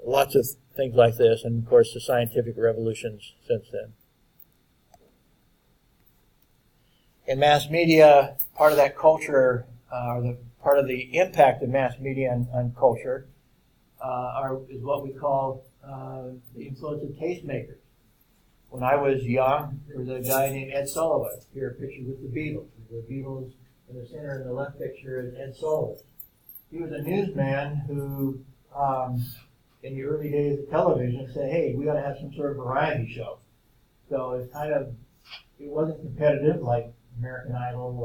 Lots of things like this, and of course the scientific revolutions since then. in mass media, part of that culture, or part of the impact of mass media on culture, is what we call the influence of tastemakers. When I was young, there was a guy named Ed Sullivan. Here, a picture with the Beatles. The Beatles in the center, in the left picture is Ed Sullivan. He was a newsman who, in the early days of television, said, "Hey, we got to have some sort of variety show." So it wasn't competitive like American Idol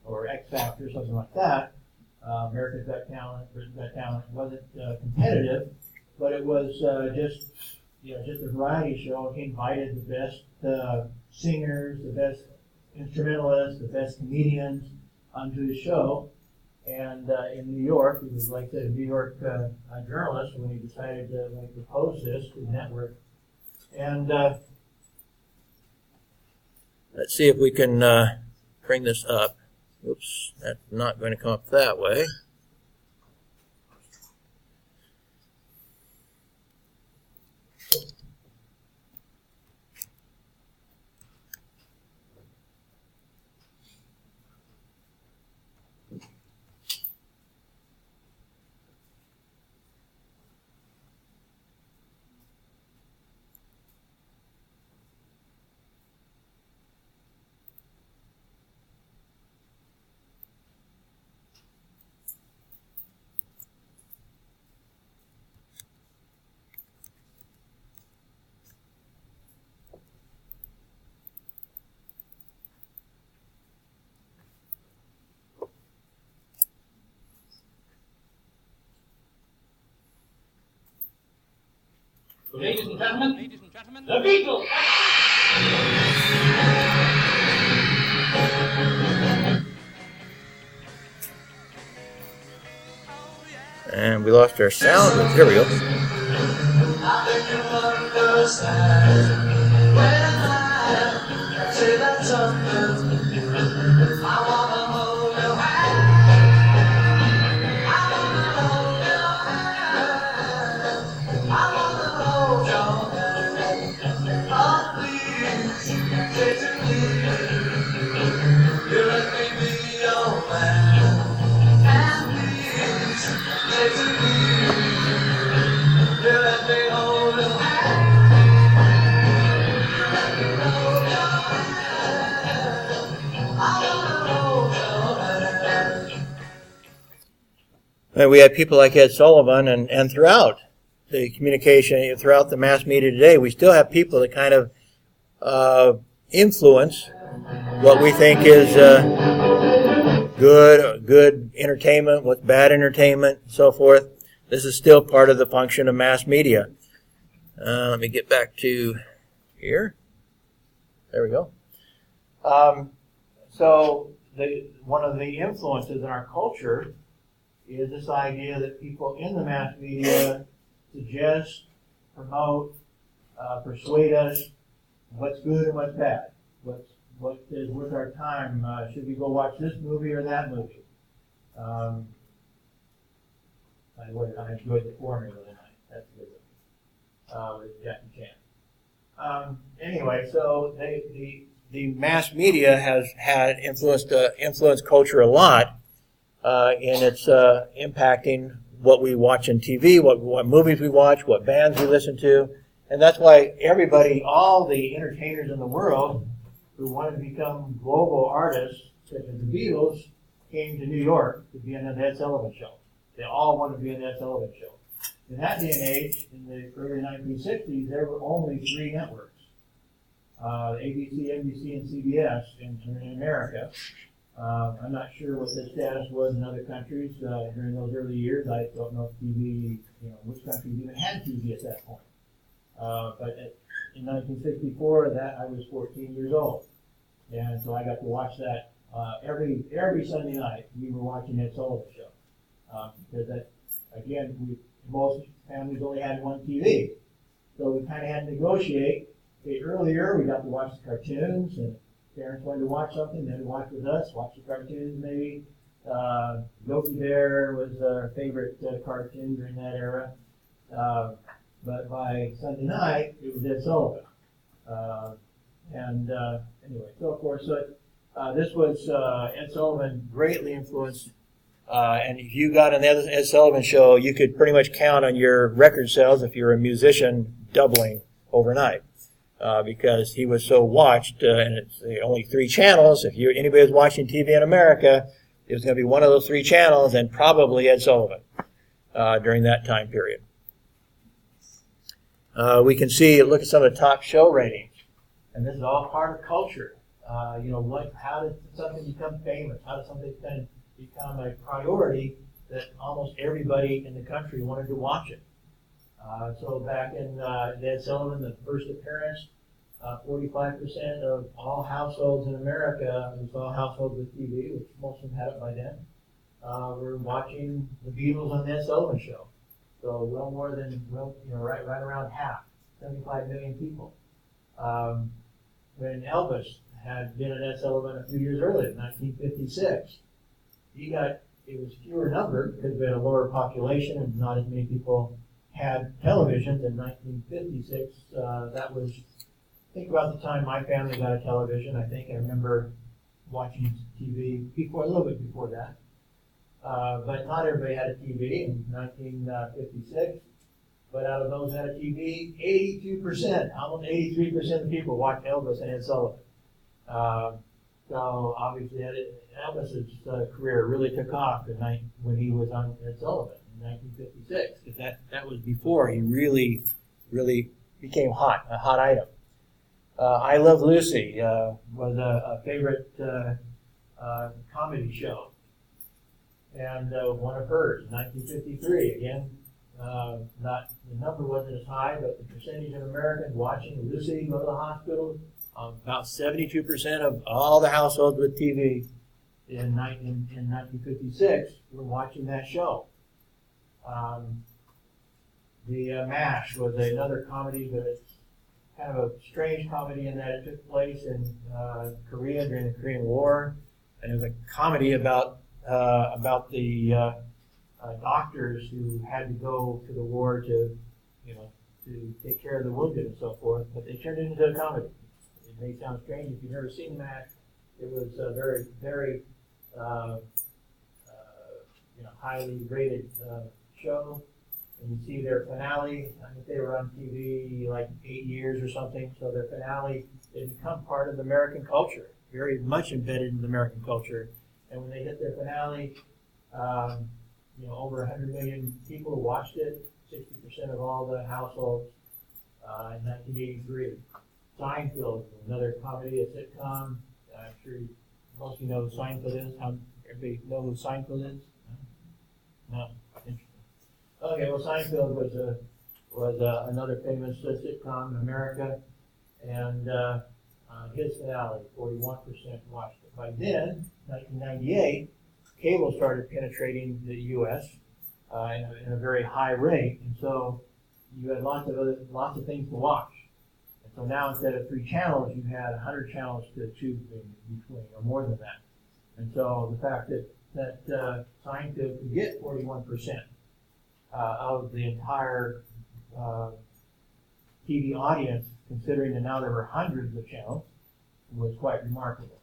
or X Factor or something like that. America's Got Talent, Britain's Got Talent wasn't competitive, but it was just a variety show. He invited the best singers, the best instrumentalists, the best comedians onto his show. And in New York, he was, like I said, a New York journalist when he decided when he proposed this to the network. And let's see if we can bring this up. Oops, that's not going to come up that way. Ladies and gentlemen, the Beatles! And we lost our sound, but here we go. I think you understand when I say that something. I wanna hold your hand. I wanna hold your hand. I wanna hold your hand. Oh, please, say to me, you let me be your man. And please, say to me, you let me hold your hand. You let me hold your hand. I wanna hold your hand. And we had people like Ed Sullivan, and throughout the communication, throughout the mass media today, we still have people that kind of influence what we think is good entertainment, what's bad entertainment, and so forth. This is still part of the function of mass media. Let me get back to here. There we go. So one of the influences in our culture is this idea that people in the mass media suggest, promote, persuade us what's good and what's bad, what is worth our time. Should we go watch this movie or that movie? I enjoyed the formula tonight. That's a good one. With Jackie Chan. Anyway, so the mass media has had influenced culture a lot in its impacting what we watch on TV, what movies we watch, what bands we listen to. And that's why all the entertainers in the world who wanted to become global artists, such as the Beatles, came to New York to be on the Ed Sullivan Show. They all wanted to be on the Ed Sullivan Show. In that day and age, in the early 1960s, there were only 3 networks. ABC, NBC, and CBS in America. I'm not sure what the status was in other countries during those early years. I don't know if TV, which countries even had TV at that point. But in 1964, I was 14 years old. And so I got to watch that every Sunday night. We were watching Ed Sullivan Show. Because most families only had one TV. So we kind of had to negotiate. Okay, earlier, we got to watch the cartoons, and parents wanted to watch something, they'd watch with us, watch the cartoons maybe. Yogi Bear was our favorite cartoon during that era. But by Sunday night, it was Ed Sullivan. Anyway, so of course, This was Ed Sullivan greatly influenced. And if you got on the Ed Sullivan show, you could pretty much count on your record sales, if you're a musician, doubling overnight. Because he was so watched, and it's only 3 channels. If anybody was watching TV in America, it was going to be one of those 3 channels, and probably Ed Sullivan during that time period. We can look at some of the top show ratings, and this is all part of culture. How does something become famous? How does something become a priority that almost everybody in the country wanted to watch it? So back in Ed Sullivan, the first appearance, 45% of all households in America, it was all households with TV, which most of them had it by then, were watching the Beatles on the Ed Sullivan Show. So well more than, right around half, 75 million people. When Elvis had been at Ed Sullivan a few years earlier, 1956, it was fewer numbered because we had a lower population and not as many people had televisions in 1956. That was, think about the time my family got a television. I remember watching TV a little bit before that. But not everybody had a TV in 1956. But out of those that had a TV, 82%, almost 83% of people watched Elvis and Ed Sullivan. So obviously Elvis's career really took off when he was on Ed Sullivan in 1956. Because that was before he really, really became a hot item. I Love Lucy was a favorite comedy show. And one of hers, 1953, again, the number wasn't as high, but the percentage of Americans watching Lucy go to the hospital, about 72% of all the households with TV in 1956 were watching that show. The MASH was another comedy, but it's kind of a strange comedy in that it took place in Korea during the Korean War, and it was a comedy about the doctors who had to go to the war to take care of the wounded and so forth, but they turned it into a comedy. It may sound strange if you've never seen MASH. It was a very, very highly rated show. And you see their finale. I think they were on TV like 8 years or something. So their finale, they become part of the American culture, very much embedded in the American culture. And when they hit their finale, over 100 million people watched it, 60% of all the households in 1983. Seinfeld, another comedy, a sitcom. I'm sure most of you know who Seinfeld is. Everybody know who Seinfeld is? No? Interesting. Okay, well, Seinfeld was another famous sitcom in America, and his finale, 41% watched it. By then, 1998, cable started penetrating the U.S. In a very high rate, and so you had lots of things to watch. And so now instead of 3 channels, you had 100 channels to choose between, or more than that. And so the fact that Seinfeld could get 41% of the entire TV audience, considering that now there were hundreds of channels, was quite remarkable.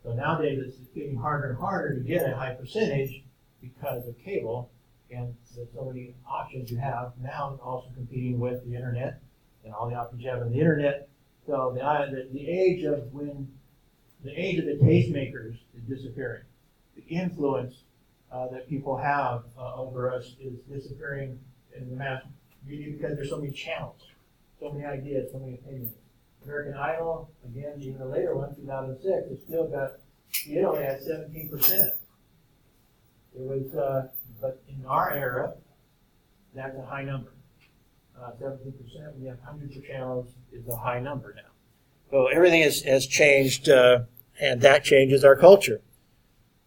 So nowadays it's getting harder and harder to get a high percentage because of cable and so many options you have. Now also competing with the internet and all the options you have on the internet. So the age of the tastemakers is disappearing. The influence that people have over us is disappearing in the mass media because there's so many channels, so many ideas, so many opinions. American Idol, again, even a later one, 2006, it only had 17%. It was, but in our era, that's a high number. 17%, when you have hundreds of channels, is a high number now. So everything has changed, and that changes our culture.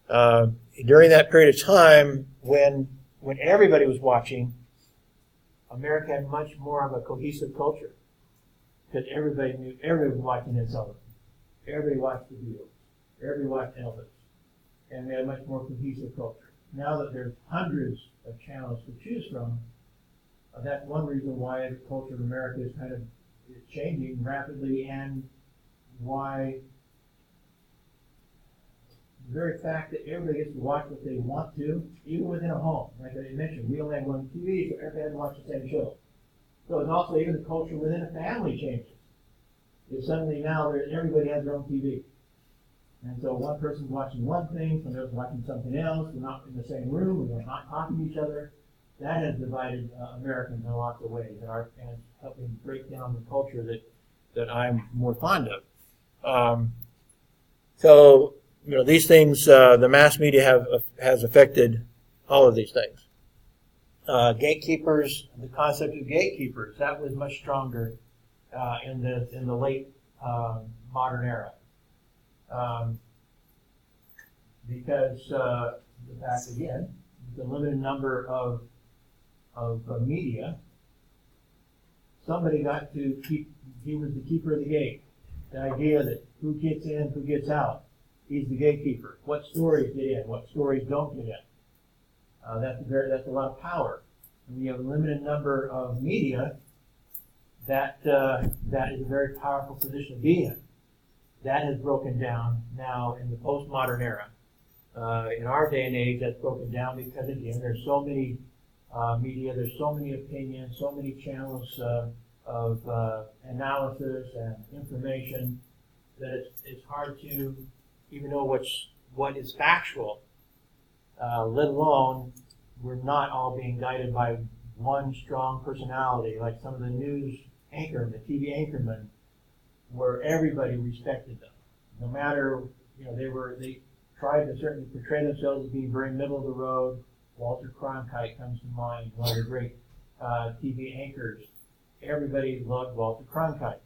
During that period of time, when everybody was watching, America had much more of a cohesive culture. Because everybody was watching Ed Sullivan. Everybody watched the Beatles. Everybody watched Elvis. And we had a much more cohesive culture. Now that there's hundreds of channels to choose from, that's one reason why the culture of America is kind of changing rapidly, and why the very fact that everybody gets to watch what they want to, even within a home. Like I mentioned, we only have one TV, so everybody has to watch the same show. So it's also even the culture within a family changes. If suddenly now everybody has their own TV. And so one person's watching one thing, somebody else is watching something else, we're not in the same room, we're not talking to each other. That has divided Americans in lots of ways, and it's helping break down the culture that I'm more fond of. So, these things, the mass media has affected all of these things. Gatekeepers, the concept of gatekeepers, that was much stronger in the late modern era. Because the fact, again, the limited number of media, somebody got to he was the keeper of the gate. The idea that who gets in, who gets out, he's the gatekeeper. What stories get in, what stories don't get in. That's a lot of power. And when you have a limited number of media, that is a very powerful position to be in. That has broken down now in the postmodern era. In our day and age, that's broken down because, again, there's so many media, there's so many opinions, so many channels of analysis and information that it's hard to even know what is factual, let alone we're not all being guided by one strong personality, like some of the news anchormen, the TV anchormen, where everybody respected them. No matter, they tried to certainly portray themselves as being very middle of the road. Walter Cronkite comes to mind, one of the great TV anchors. Everybody loved Walter Cronkite,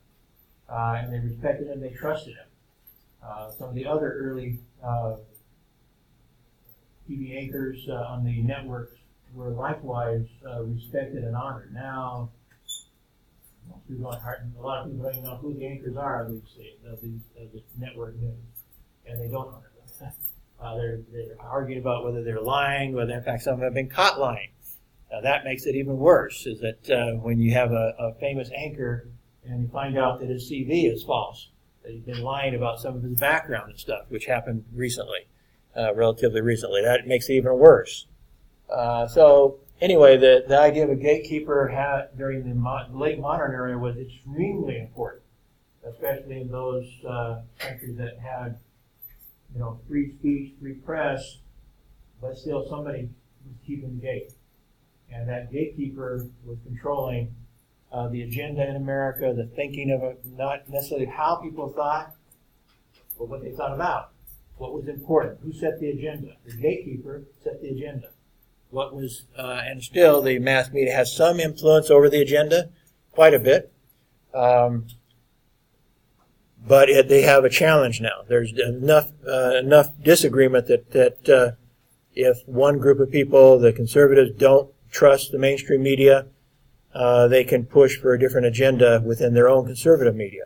and they respected him, they trusted him. Some of the other early TV anchors on the networks were likewise respected and honored. Now, a lot of people don't even know who the anchors are of these network news, and they don't honor them. They're arguing about whether they're lying, whether in fact some of them have been caught lying. That makes it even worse, is that when you have a famous anchor and you find out that his CV is false, that he's been lying about some of his background and stuff, which happened recently, relatively recently. That makes it even worse. So anyway, the idea of a gatekeeper during the late modern era was extremely important, especially in those countries that had free speech, free press, but still somebody was keeping the gate. And that gatekeeper was controlling the agenda in America, the thinking of it, not necessarily how people thought, but what they thought about, what was important, who set the agenda. The gatekeeper set the agenda. What was, and still the mass media has some influence over the agenda, quite a bit. But they have a challenge now. There's enough disagreement that if one group of people, the conservatives, don't trust the mainstream media, they can push for a different agenda within their own conservative media.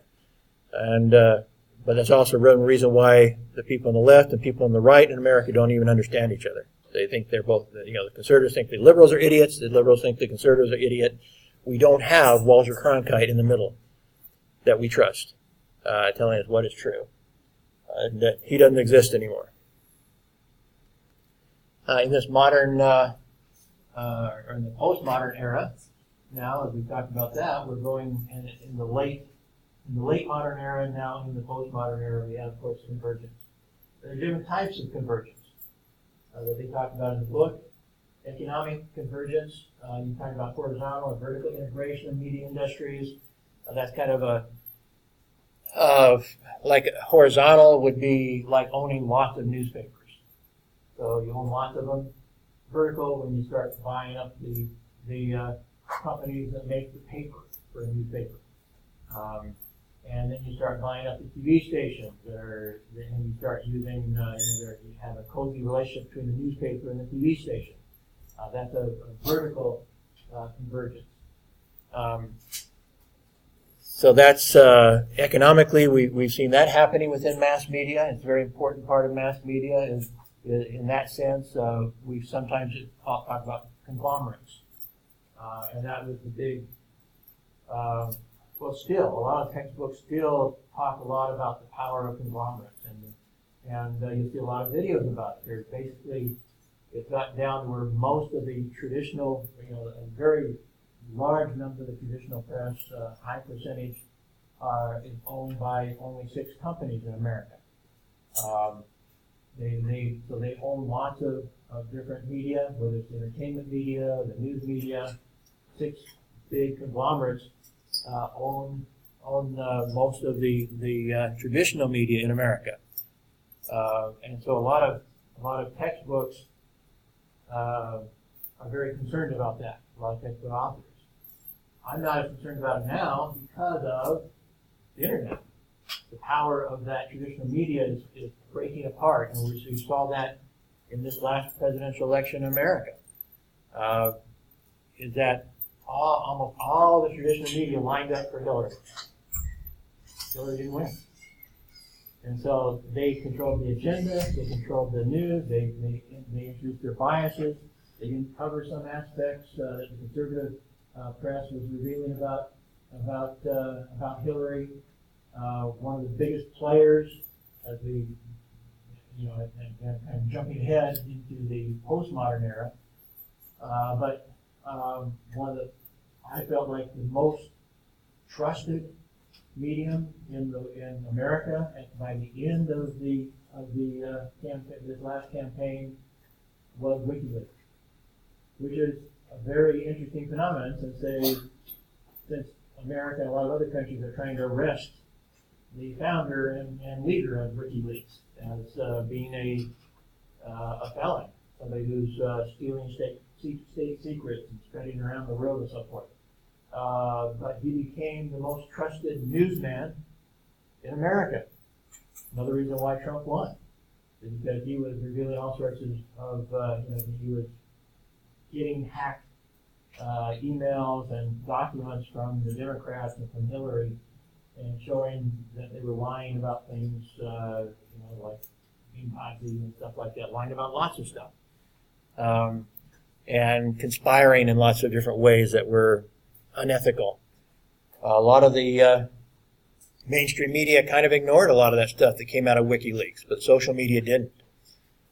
But that's also one reason why the people on the left and people on the right in America don't even understand each other. They think they're both, the conservatives think the liberals are idiots, the liberals think the conservatives are idiot. We don't have Walter Cronkite in the middle that we trust, telling us what is true. That he doesn't exist anymore. In this modern, or in the postmodern era, now, as we talked about that, we're going in the late modern era, now in the postmodern era, we have, of course, convergence. There are different types of convergence that they talk about in the book. Economic convergence, you talk about horizontal and vertical integration of media industries. That's kind of like horizontal would be like owning lots of newspapers. So you own lots of them. Vertical, when you start buying up the companies that make the paper for a newspaper. And then you start buying up the TV stations, and you start using, you have a cozy relationship between the newspaper and the TV station. That's a vertical convergence. So that's economically, we've seen that happening within mass media. It's a very important part of mass media. Is in that sense, we sometimes talk about conglomerates, and that was the big. Well, still, a lot of textbooks still talk a lot about the power of conglomerates and And you'll see a lot of videos about it. There's basically, it's gotten down to where most of the traditional, a very large number of the traditional press, high percentage, is owned by only 6 companies in America. So they own lots of different media, whether it's entertainment media, the news media. 6 big conglomerates own most of the traditional media in America, and so a lot of textbooks are very concerned about that. A lot of textbook authors. I'm not as concerned about it now because of the internet. The power of that traditional media is breaking apart, and we saw that in this last presidential election in America. Is that almost all the traditional media lined up for Hillary. Hillary didn't win. And so they controlled the agenda, they controlled the news, they introduced their biases, they didn't cover some aspects that the conservative press was revealing about Hillary. One of the biggest players, as we, and jumping ahead into the postmodern era, but one of the, I felt like the most trusted medium in America by the end of the campaign, this last campaign, was WikiLeaks, which is a very interesting phenomenon since America and a lot of other countries are trying to arrest the founder and leader of WikiLeaks as being a felon, somebody who's stealing state secrets and spreading around the world and so forth. But he became the most trusted newsman in America. Another reason why Trump won is because he was revealing all sorts of he was getting hacked emails and documents from the Democrats and from Hillary, and showing that they were lying about things, like Nazi and stuff like that, lying about lots of stuff. And conspiring in lots of different ways that were unethical. A lot of the mainstream media kind of ignored a lot of that stuff that came out of WikiLeaks, but social media didn't.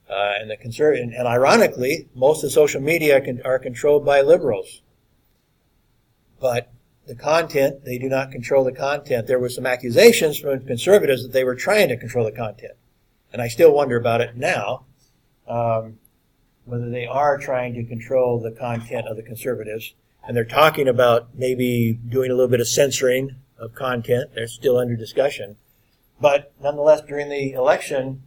And ironically, most of social media are controlled by liberals. But the content, they do not control the content. There were some accusations from conservatives that they were trying to control the content. And I still wonder about it now, whether they are trying to control the content of the conservatives. And they're talking about maybe doing a little bit of censoring of content. They're still under discussion. But nonetheless, during the election,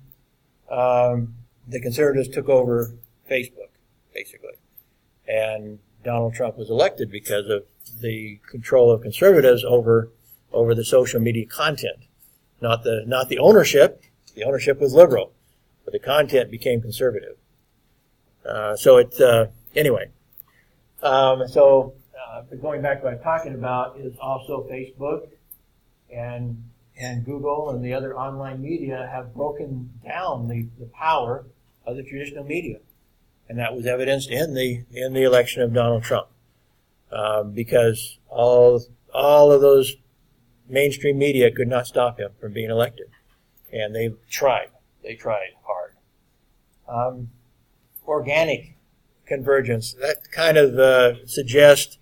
the conservatives took over Facebook, basically. And Donald Trump was elected because of the control of conservatives over the social media content. Not the ownership. The ownership was liberal, but the content became conservative. Anyway. Going back to what I'm talking about is also Facebook and Google and the other online media have broken down the power of the traditional media. And that was evidenced in the election of Donald Trump. Because all of those mainstream media could not stop him from being elected. And they tried hard. Organic convergence, that kind of suggests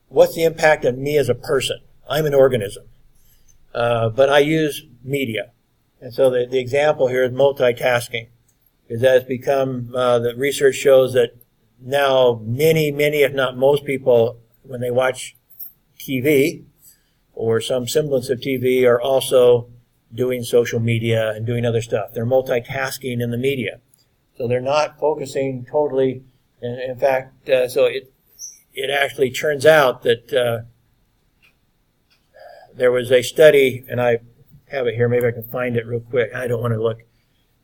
what's the impact on me as a person. I'm an organism. But I use media. And so the example here is multitasking. Is that it's become, the research shows that now many, if not most people, when they watch TV or some semblance of TV, are also doing social media and doing other stuff. They're multitasking in the media. So they're not focusing totally. In fact, so it actually turns out that there was a study, and I have it here, maybe I can find it real quick. I don't want to look.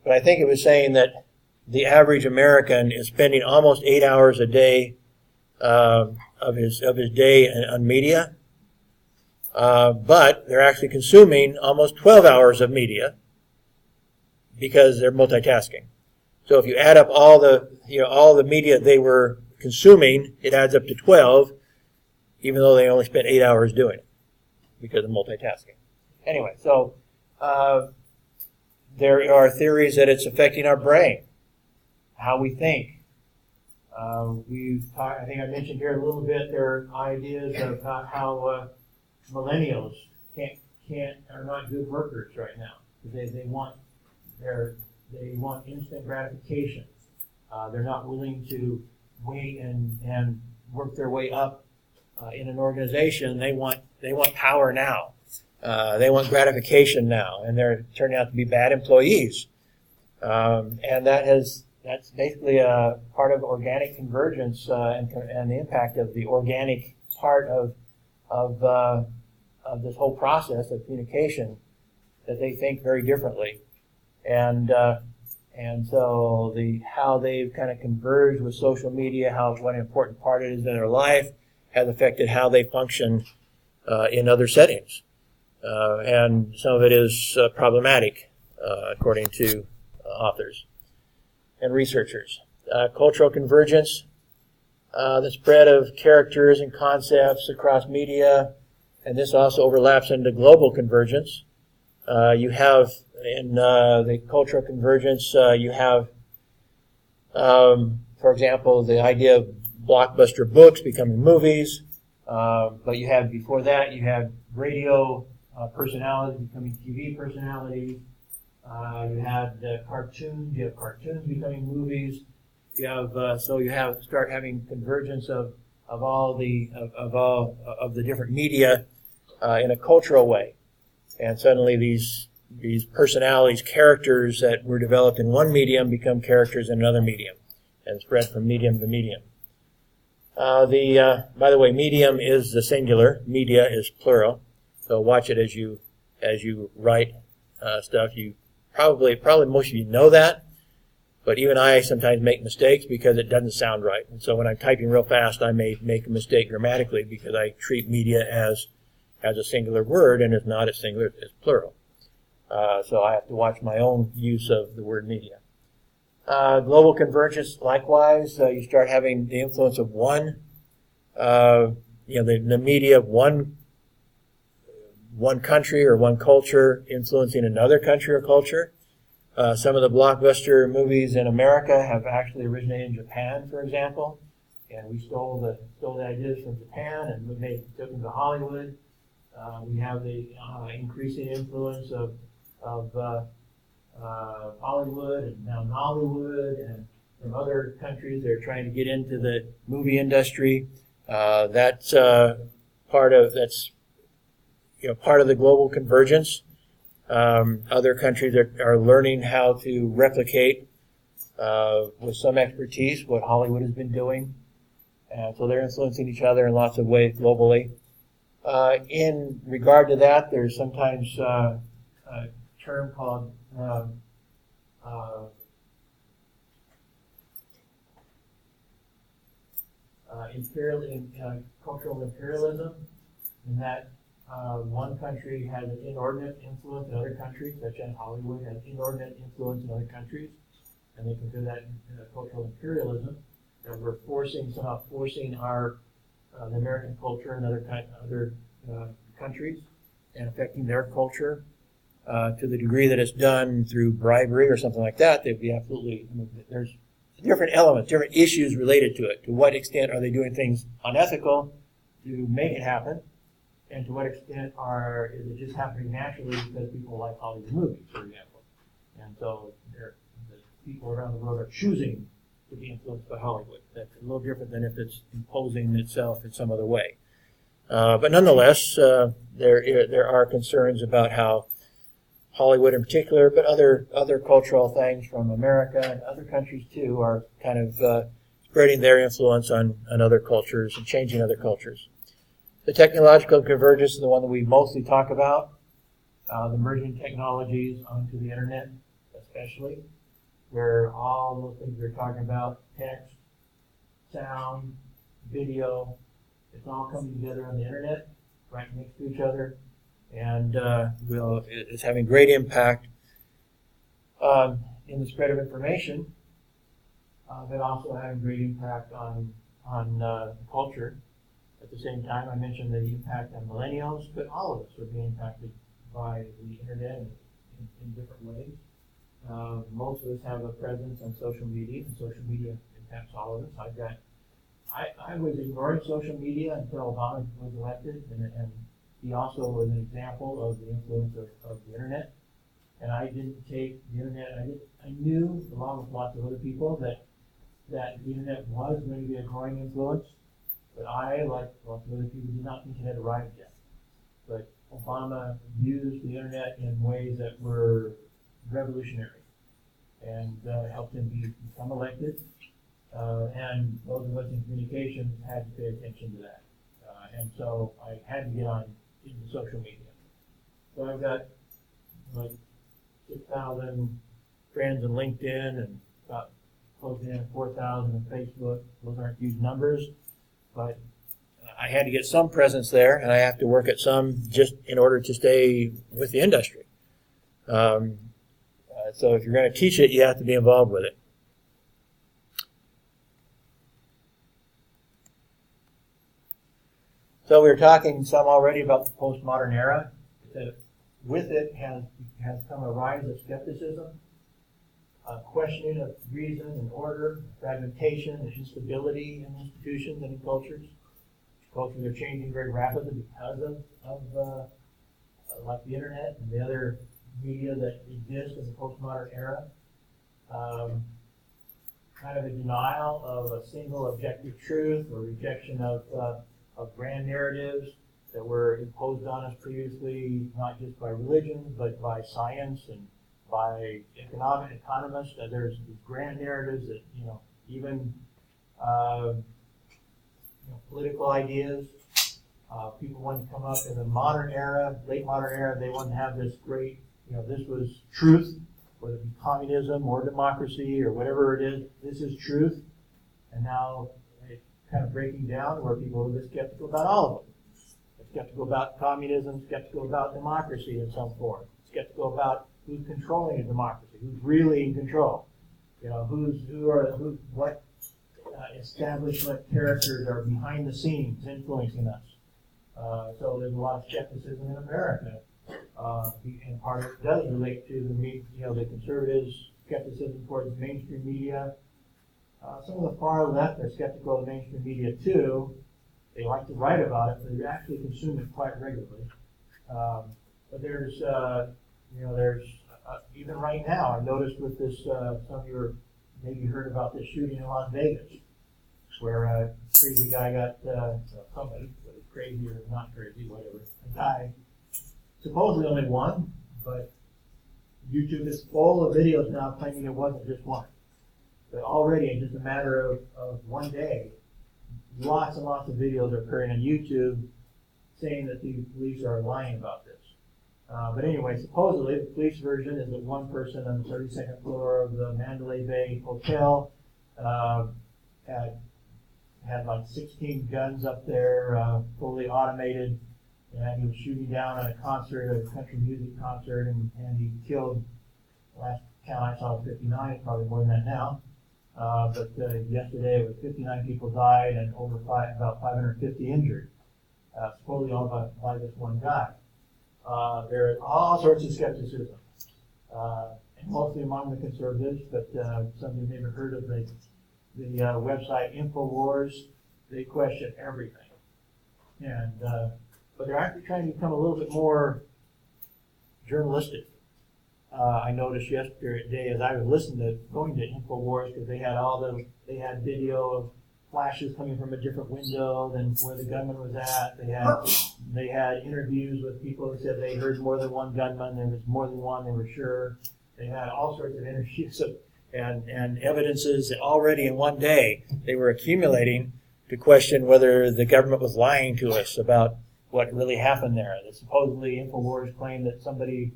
But I think it was saying that the average American is spending almost 8 hours a day of his day on media. But they're actually consuming almost 12 hours of media because they're multitasking. So if you add up all the media they were consuming, it adds up to 12, even though they only spent 8 hours doing it because of multitasking. Anyway, so There are theories that it's affecting our brain, how we think. I think I mentioned here a little bit, there are ideas about how millennials are not good workers right now. They want instant gratification. They're not willing to wait and work their way up in an organization. They want power now. They want gratification now, and they're turning out to be bad employees. And that's basically a part of organic convergence and the impact of the organic part of this whole process of communication, that they think very differently, and so how they've kind of converged with social media, what an important part it is in their life, has affected how they function in other settings, and some of it is problematic, according to authors and researchers. Cultural convergence, the spread of characters and concepts across media, and this also overlaps into global convergence. You have in the cultural convergence, you have, for example, the idea of blockbuster books becoming movies, but you had before that, you had radio personalities becoming TV personalities. You had cartoons. You have cartoons becoming movies. You have start having convergence of all the different media in a cultural way, and suddenly these personalities, characters that were developed in one medium become characters in another medium, and spread from medium to medium. By the way, medium is the singular, media is plural. So watch it as you write stuff. You probably most of you know that, but even I sometimes make mistakes because it doesn't sound right. And so when I'm typing real fast, I may make a mistake grammatically because I treat media as a singular word, and it's not a singular, it's plural. So I have to watch my own use of the word media. Global convergence, likewise, you start having the influence of one, the media of one country or one culture influencing another country or culture. Some of the blockbuster movies in America have actually originated in Japan, for example, and we stole the ideas from Japan and took them to Hollywood. We have the increasing influence of Hollywood and now Nollywood, and from other countries they're trying to get into the movie industry. That's part of the global convergence. Other countries are learning how to replicate with some expertise what Hollywood has been doing, and so they're influencing each other in lots of ways globally. In regard to that, there's sometimes a term called cultural imperialism, in that one country has an inordinate influence in other countries, such as Hollywood has inordinate influence in other countries, and they consider that cultural imperialism. That we're somehow forcing the American culture in other countries and affecting their culture to the degree that it's done through bribery or something like that. They'd be absolutely. There's different elements, different issues related to it. To what extent are they doing things unethical to make it happen? And to what extent is it just happening naturally because people like Hollywood movies, for example? And so the people around the world are choosing to be influenced by Hollywood. That's a little different than if it's imposing itself in some other way. But nonetheless, there are concerns about how Hollywood in particular, but other cultural things from America and other countries too, are kind of spreading their influence on other cultures and changing other cultures. The technological convergence is the one that we mostly talk about, the merging technologies onto the internet especially, where all those things we're talking about, text, sound, video, it's all coming together on the internet, right next to each other, and it's having great impact in the spread of information, but also having great impact on culture. At the same time, I mentioned the impact on millennials, but all of us are being impacted by the internet in different ways. Most of us have a presence on social media, and social media impacts all of us. I was ignoring social media until Obama was elected, and he also was an example of the influence of the internet. And I didn't take the internet. I knew, along with lots of other people, that the internet was going to be a growing influence. But I, like lots of other people, did not think it had arrived yet. But Obama used the internet in ways that were revolutionary and helped him become elected. And those of us in communications had to pay attention to that. And so I had to get on into social media. So I've got like 6,000 friends on LinkedIn and about close to 4,000 on Facebook. Those aren't huge numbers, but I had to get some presence there, and I have to work at some just in order to stay with the industry. So if you're going to teach it, you have to be involved with it. So we were talking some already about the postmodern era. That with it has come a rise of skepticism, questioning of reason and order, fragmentation and instability in institutions and in cultures. Cultures are changing very rapidly because of like the internet and the other media that exist in the postmodern era. Kind of a denial of a single objective truth or rejection of grand narratives that were imposed on us previously, not just by religion, but by science and by economists. There's these grand narratives that, even political ideas. People want to come up in the modern era, late modern era, they want to have this great, this was truth, whether it be communism or democracy or whatever it is, this is truth. And now it's kind of breaking down where people are a bit skeptical about all of them. They're skeptical about communism, skeptical about democracy in some form, skeptical about who's controlling a democracy, who's really in control, what establishment characters are behind the scenes influencing us. So there's a lot of skepticism in America, and part of it does relate to the conservatives' skepticism towards the mainstream media. Some of the far left are skeptical of the mainstream media too. They like to write about it, but they actually consume it quite regularly. But there's even right now, I've noticed with this, some of you maybe heard about this shooting in Las Vegas, where a crazy guy got, somebody, whether crazy or not crazy, whatever, a guy, supposedly only one, but YouTube is full of videos now claiming it wasn't just one. But already, in just a matter of one day, lots and lots of videos are occurring on YouTube saying that the police are lying about this. But anyway, supposedly the police version is that one person on the 32nd floor of the Mandalay Bay Hotel had like 16 guns up there, fully automated, and he was shooting down at a concert, a country music concert, and he killed, last count I saw was 59, probably more than that now. But yesterday it was 59 people died and about 550 injured, supposedly all by this one guy. There is all sorts of skepticism, and mostly among the conservatives, but some of you may have heard of the website InfoWars. They question everything. And but they're actually trying to become a little bit more journalistic. I noticed yesterday as I was going to InfoWars, because they had video of flashes coming from a different window than where the gunman was at. They had interviews with people who said they heard more than one gunman. There was more than one, they were sure. They had all sorts of interviews and evidences that already in one day they were accumulating to question whether the government was lying to us about what really happened there. That supposedly InfoWars claimed that somebody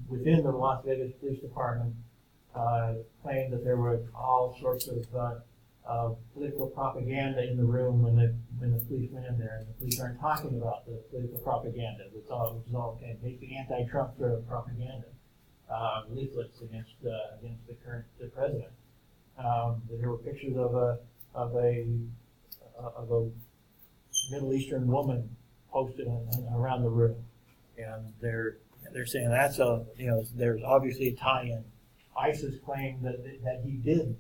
within the Las Vegas Police Department claimed that there were all sorts of political propaganda in the room when the police went in there, and the police aren't talking about the political propaganda, which is all basically anti-Trump sort of propaganda, leaflets against the current president. There were pictures of a Middle Eastern woman posted around the room, and they're saying that's there's obviously a tie-in ISIS claimed that he did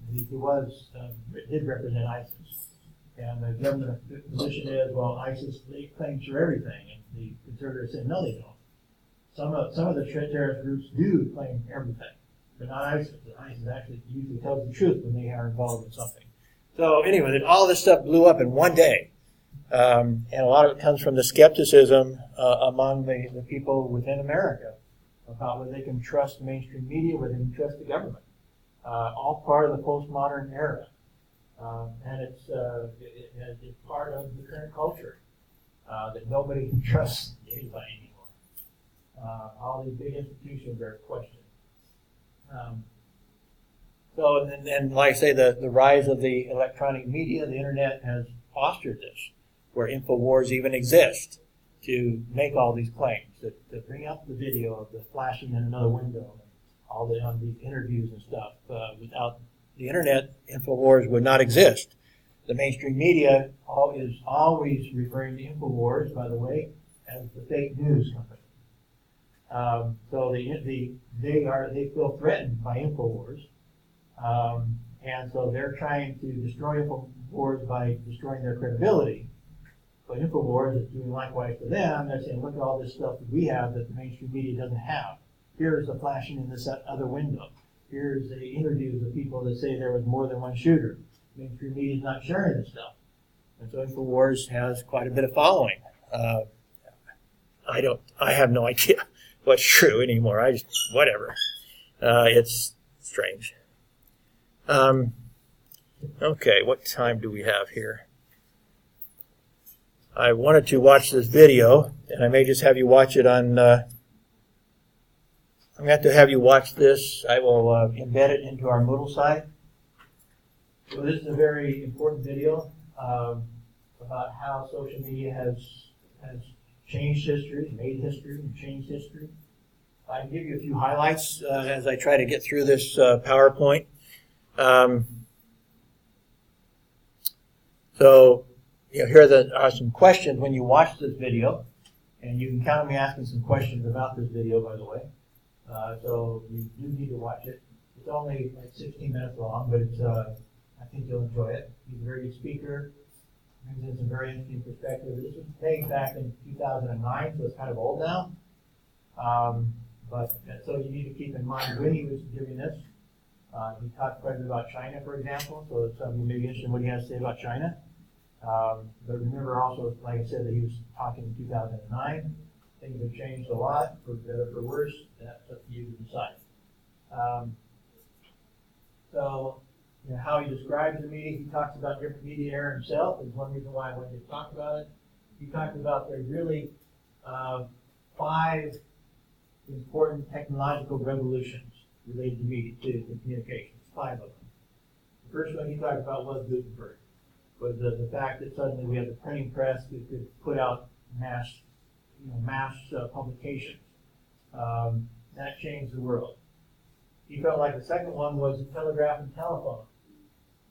represent ISIS, and the government position is, well, ISIS claims for everything, and the conservatives said no, they don't. Some of the terrorist groups do claim everything, but not ISIS. ISIS actually usually tells the truth when they are involved in something. So anyway, then all this stuff blew up in one day. And a lot of it comes from the skepticism among the people within America about whether they can trust mainstream media, whether they can trust the government. All part of the postmodern era. And it's part of the current culture that nobody can trust anybody anymore. All these big institutions are questioned. And like I say, the rise of the electronic media, the internet has fostered this, where InfoWars even exist to make all these claims, to bring up the video of the flashing in another window, and all the interviews and stuff. Without the internet, InfoWars would not exist. The mainstream media is always referring to InfoWars, by the way, as the fake news company. So they feel threatened by InfoWars. And so they're trying to destroy InfoWars by destroying their credibility. But InfoWars is doing likewise to them. They're saying, look at all this stuff that we have that the mainstream media doesn't have. Here's the flashing in this other window. Here's the interviews of people that say there was more than one shooter. Mainstream media is not sharing this stuff. And so InfoWars has quite a bit of following. I have no idea what's true anymore. Whatever. It's strange. Okay, what time do we have here? I wanted to watch this video, and I may just have you watch it on, I'm going to have you watch this. I will embed it into our Moodle site. So this is a very important video about how social media has changed history, made history, and changed history. I can give you a few highlights as I try to get through this PowerPoint. So, here are some questions when you watch this video, and you can count on me asking some questions about this video, by the way. So you do need to watch it. It's only like 16 minutes long, but I think you'll enjoy it. He's a very good speaker, brings in some very interesting perspective. This was made back in 2009, so it's kind of old now. But so you need to keep in mind when he was doing this. He talked quite a bit about China, for example, so some of you may be interested in what he has to say about China. But remember also, like I said, that he was talking in 2009. Things have changed a lot, for better, for worse. That's up to you to decide. So, how he describes the media, he talks about different media era himself. Is one reason why I wanted to talk about it. He talked about there's really 5 important technological revolutions related to media, to communications. 5 of them. The first one he talked about was Gutenberg. Was the fact that suddenly we had the printing press that could put out mass publications. That changed the world. He felt like the second one was the telegraph and telephone.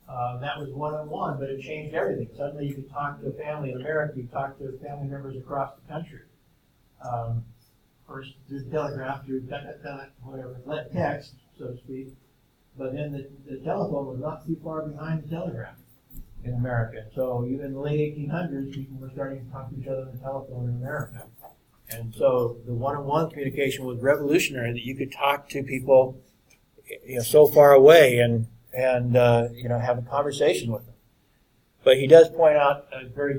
That was one-on-one, but it changed everything. Suddenly you could talk to a family in America, you could talk to family members across the country. First through the telegraph, through text, so to speak. But then the telephone was not too far behind the telegraph in America. So even in the late 1800s, people were starting to talk to each other on the telephone in America. And so the one-on-one communication was revolutionary, that you could talk to people so far away and have a conversation with them. But he does point out a very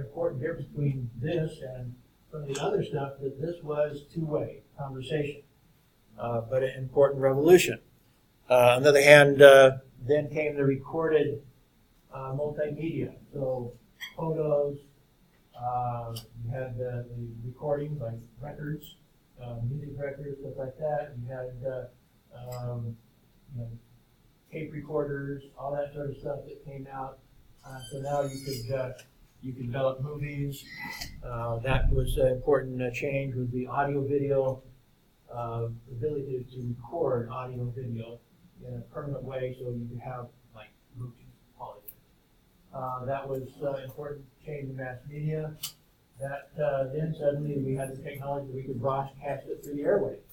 important difference between this and some of the other stuff, that this was two-way conversation, but an important revolution. On the other hand, then came the recorded multimedia. So photos, you had the recordings like records, music records, stuff like that. You had tape recorders, all that sort of stuff that came out. So now you could develop movies. That was an important change with the audio-video ability to record audio-video in a permanent way, so you could have like movie quality. That was an important change in mass media. That then suddenly we had the technology that we could broadcast it through the airwaves.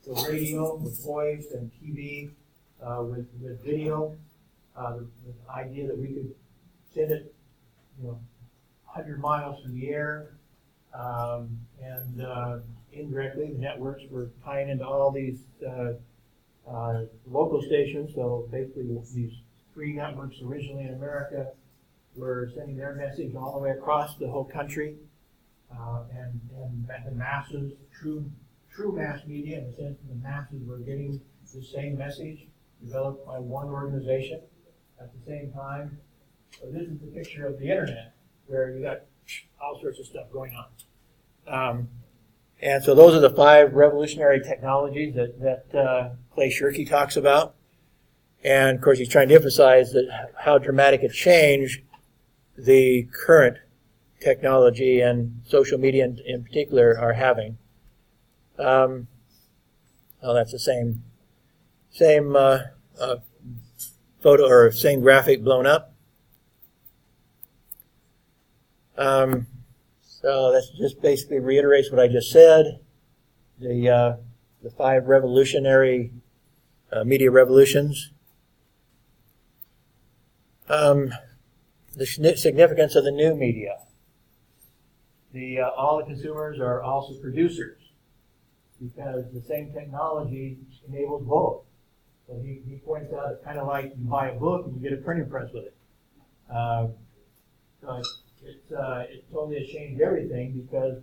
So radio with voice and TV with video. The idea that we could send it, 100 miles through the air, and indirectly the networks were tying into all these local stations. So basically, these 3 networks originally in America were sending their message all the way across the whole country, and the masses, true mass media, in the sense that the masses were getting the same message developed by one organization at the same time. So this is the picture of the internet, where you got all sorts of stuff going on. And so those are the 5 revolutionary technologies that Clay Shirky talks about. And of course, he's trying to emphasize that how dramatic a change the current technology and social media in particular are having. Oh, that's the same photo or same graphic blown up. So that just basically reiterates what I just said. The 5 revolutionary media revolutions. The significance of the new media. All the consumers are also producers, because the same technology enables both. So he points out it's kind of like you buy a book and you get a printing press with it. So it totally has changed everything, because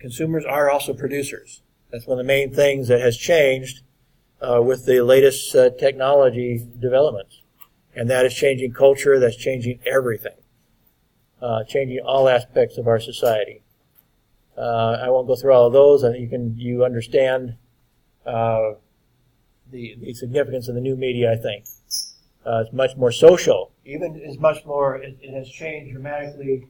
consumers are also producers. That's one of the main things that has changed with the latest technology developments. And that is changing culture, that's changing everything, changing all aspects of our society. I won't go through all of those. I think you understand the significance of the new media, I think. It's much more social. Even is much more, it has changed dramatically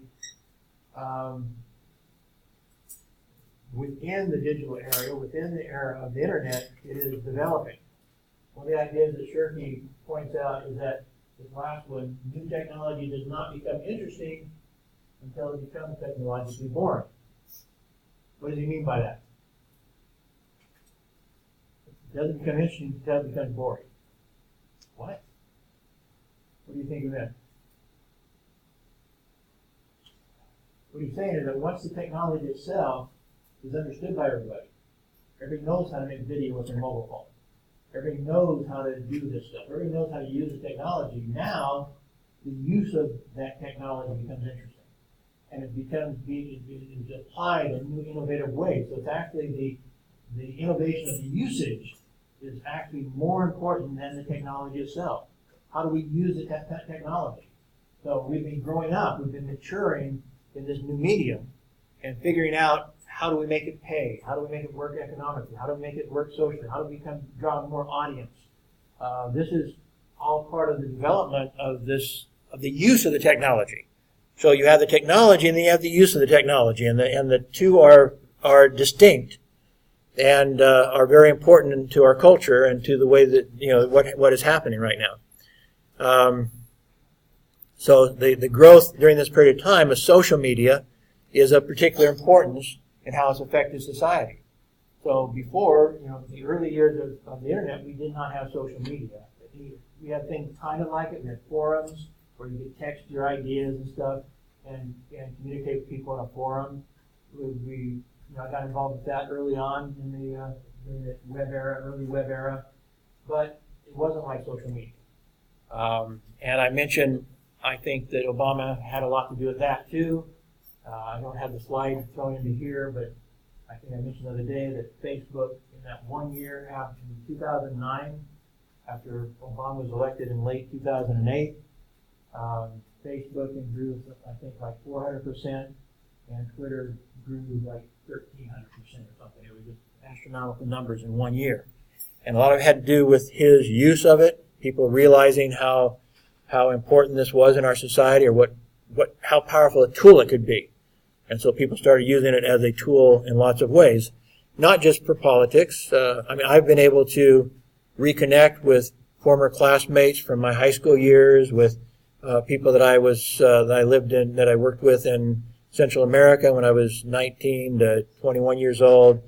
within the digital area, within the era of the internet. It is developing. One of the ideas that Shirky points out is that this last one, new technology does not become interesting until it becomes technologically boring. What does he mean by that? It doesn't become interesting until it becomes boring. What? What do you think of that? What he's saying is that once the technology itself is understood by everybody knows how to make video with their mobile phone. Everybody knows how to do this stuff. Everybody knows how to use the technology. Now, the use of that technology becomes interesting. And it becomes being applied in new innovative ways. So it's actually the innovation of the usage is actually more important than the technology itself. How do we use the technology? So we've been growing up, we've been maturing in this new medium and figuring out how do we make it pay? How do we make it work economically? How do we make it work socially? How do we draw more audience? This is all part of the development of the use of the technology. So you have the technology and then you have the use of the technology, and the two are distinct and are very important to our culture and to the way that what is happening right now. So the growth during this period of time of social media is of particular importance in how it's affected society. So before, the early years of the internet, we did not have social media. We had things kind of like it. We had forums where you could text your ideas and stuff and communicate with people in a forum. I got involved with that early on in the web era, early web era, but it wasn't like social media. And I mentioned, I think that Obama had a lot to do with that too. I don't have the slide thrown into here, but I think I mentioned the other day that Facebook, in that 1 year after 2009, after Obama was elected in late 2008, Facebook grew, I think, like 400%, and Twitter grew like 1,300% or something. It was just astronomical numbers in 1 year. And a lot of it had to do with his use of it, people realizing how important this was in our society, or how powerful a tool it could be. And so people started using it as a tool in lots of ways, not just for politics. I've been able to reconnect with former classmates from my high school years, with people that I worked with in Central America when I was 19 to 21 years old,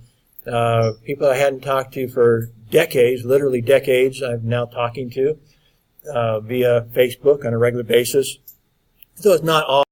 People I hadn't talked to for decades, literally decades, I'm now talking to via Facebook on a regular basis. So it's not all